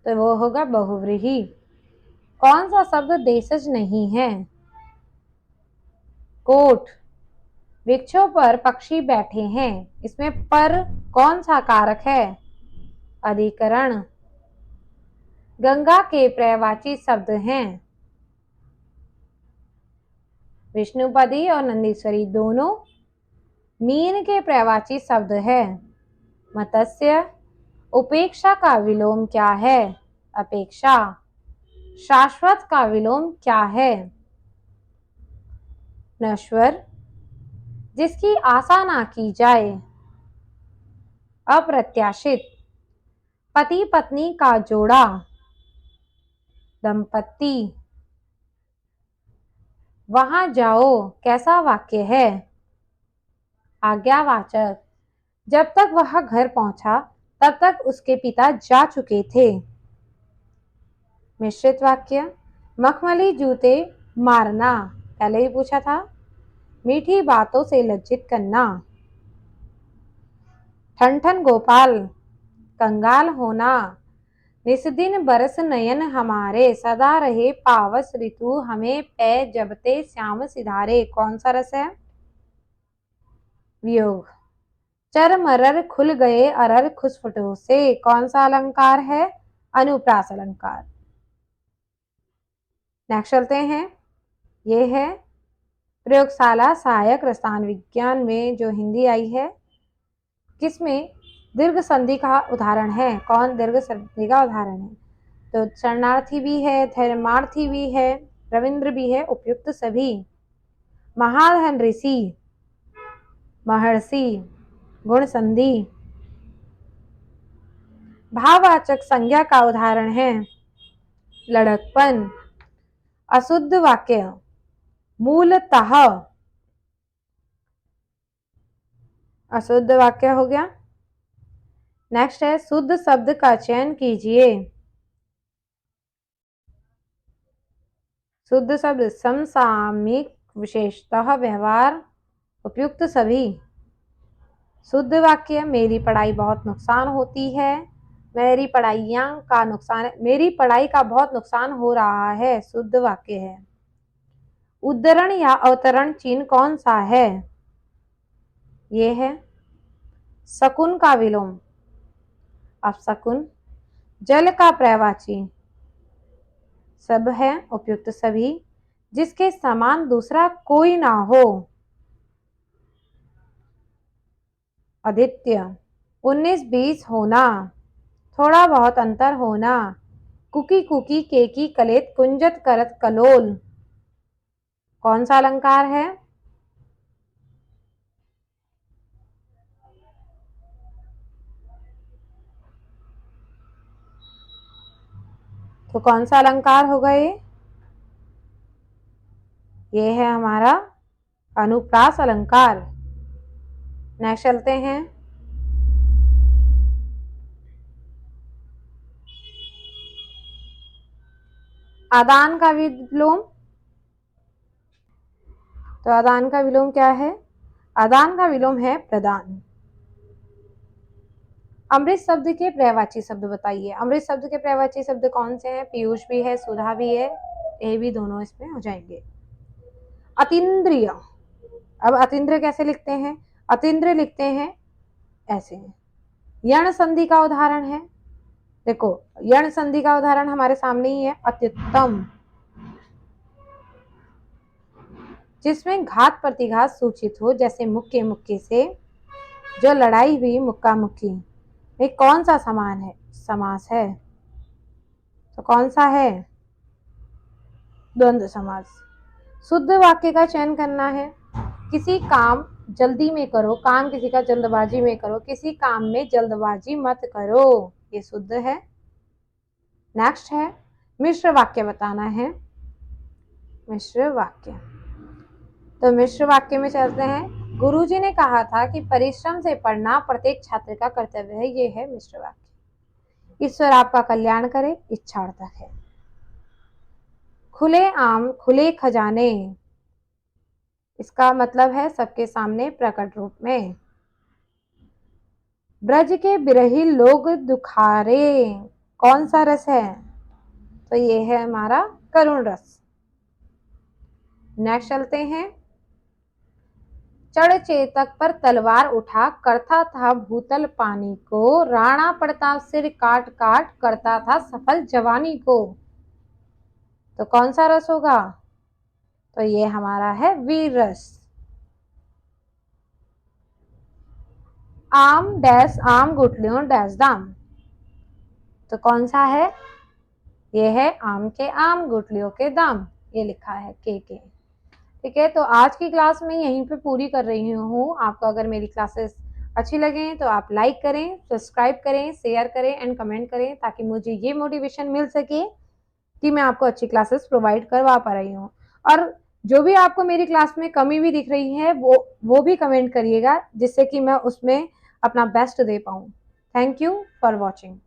तो वो होगा बहुव्रीहि। कौन सा शब्द देशज नहीं है? कोट। वृक्षों पर पक्षी बैठे हैं, इसमें पर कौन सा कारक है? अधिकरण। गंगा के पर्यायवाची शब्द हैं विष्णुपदी और नंदीश्वरी दोनों। मीन के पर्यायवाची शब्द है मत्स्य। उपेक्षा का विलोम क्या है? अपेक्षा। शाश्वत का विलोम क्या है? नश्वर। जिसकी आशा ना की जाए अप्रत्याशित। पति पत्नी का जोड़ा दंपत्ति। वहां जाओ कैसा वाक्य है? आज्ञावाचक। जब तक वह घर पहुंचा तब तक उसके पिता जा चुके थे। मिश्रित वाक्य। मखमली जूते मारना, पहले ही पूछा था। मीठी बातों से लज्जित करना। ठन ठन गोपाल, कंगाल होना। निस दिन बरस नयन हमारे, सदा रहे पावस ऋतु हमें, पै जबते श्याम सिधारे। कौन सा रस है? वियोग। चर मरर खुल गए अरर खुसफुटों से। कौन सा अलंकार है? अनुप्रास अलंकार। नेक्स्ट चलते हैं। ये है प्रयोगशाला सहायक रसायन विज्ञान में जो हिंदी आई है, किसमें दीर्घ संधि का उदाहरण है? कौन दीर्घ संधि का उदाहरण है? तो शरणार्थी भी है, धर्मार्थी भी है, रविंद्र भी है, उपयुक्त सभी। महाधन ऋषि, महर्षि, गुण संधि। भाववाचक संज्ञा का उदाहरण है लड़कपन। अशुद्ध वाक्य मूलतः, अशुद्ध वाक्य हो गया। नेक्स्ट है शुद्ध शब्द का चयन कीजिए। शुद्ध शब्द समसामयिक, विशेषतः, व्यवहार, उपयुक्त सभी। शुद्ध वाक्य मेरी पढ़ाई बहुत नुकसान होती है, मेरी पढ़ाई का बहुत नुकसान हो रहा है, शुद्ध वाक्य है। उद्धरण या अवतरण चिन्ह कौन सा है? ये है शकुन का विलोम, अपशकुन। जल का पर्यायवाची सब है, उपयुक्त सभी। जिसके समान दूसरा कोई ना हो, आदित्य। 19-20 होना, थोड़ा बहुत अंतर होना। कुकी कुकी केकी कलेत कुंजत करत कलोल। कौन सा अलंकार है? तो कौन सा अलंकार होगा ये है हमारा अनुप्रास अलंकार। नेक्स्ट चलते हैं। आदान का विलोम। तो आदान का विलोम क्या है? आदान का विलोम है प्रदान। अमृत शब्द के पर्यायवाची शब्द बताइए। अमृत शब्द के पर्यायवाची शब्द कौन से हैं? पीयूष भी है, सुधा भी है, ये भी दोनों इसमें हो जाएंगे। अतीन्द्रिय। अब अतीन्द्रिय कैसे लिखते हैं? अतीन्द्रिय लिखते हैं ऐसे। यण संधि का उदाहरण है, देखो यण संधि का उदाहरण हमारे सामने ही है, अत्युत्तम। जिसमें घात प्रतिघात सूचित हो, जैसे मुक्के मुक्के से। जो लड़ाई हुई मुक्का मुक्की, ये कौन सा समान है? समास है। तो कौन सा है? द्वंद्व समास। शुद्ध वाक्य का चयन करना है। किसी काम जल्दी में करो, काम किसी का जल्दबाजी में करो, किसी काम में जल्दबाजी मत करो, ये शुद्ध है। नेक्स्ट है मिश्र वाक्य बताना है। मिश्र वाक्य, तो मिश्र वाक्य में चलते हैं। गुरुजी ने कहा था कि परिश्रम से पढ़ना प्रत्येक छात्र का कर्तव्य है, ये है मिश्र वाक्य। ईश्वर आपका कल्याण करे, इच्छार्थक है। खुले आम खुले खजाने, इसका मतलब है सबके सामने प्रकट रूप में। ब्रज के बिरही लोग दुखारे, कौन सा रस है? तो ये है हमारा करुण रस। नेक्स्ट चलते हैं। चढ़ चेतक पर तलवार उठा, करता था भूतल पानी को, राणा प्रताप सिर काट काट करता था सफल जवानी को। तो कौन सा रस होगा? तो ये हमारा है वीर रस। आम डैश आम गुठलियों डैश दाम, तो कौन सा है? ये है आम के आम गुठलियों के दाम, ये लिखा है के। ठीक है, तो आज की क्लास में यहीं पे पूरी कर रही हूँ। आपको अगर मेरी क्लासेस अच्छी लगे तो आप लाइक करें, सब्सक्राइब करें, शेयर करें एंड कमेंट करें, ताकि मुझे ये मोटिवेशन मिल सके कि मैं आपको अच्छी क्लासेस प्रोवाइड करवा पा रही हूँ। और जो भी आपको मेरी क्लास में कमी भी दिख रही है वो भी कमेंट करिएगा, जिससे कि मैं उसमें अपना बेस्ट दे पाऊँ। Thank you for watching.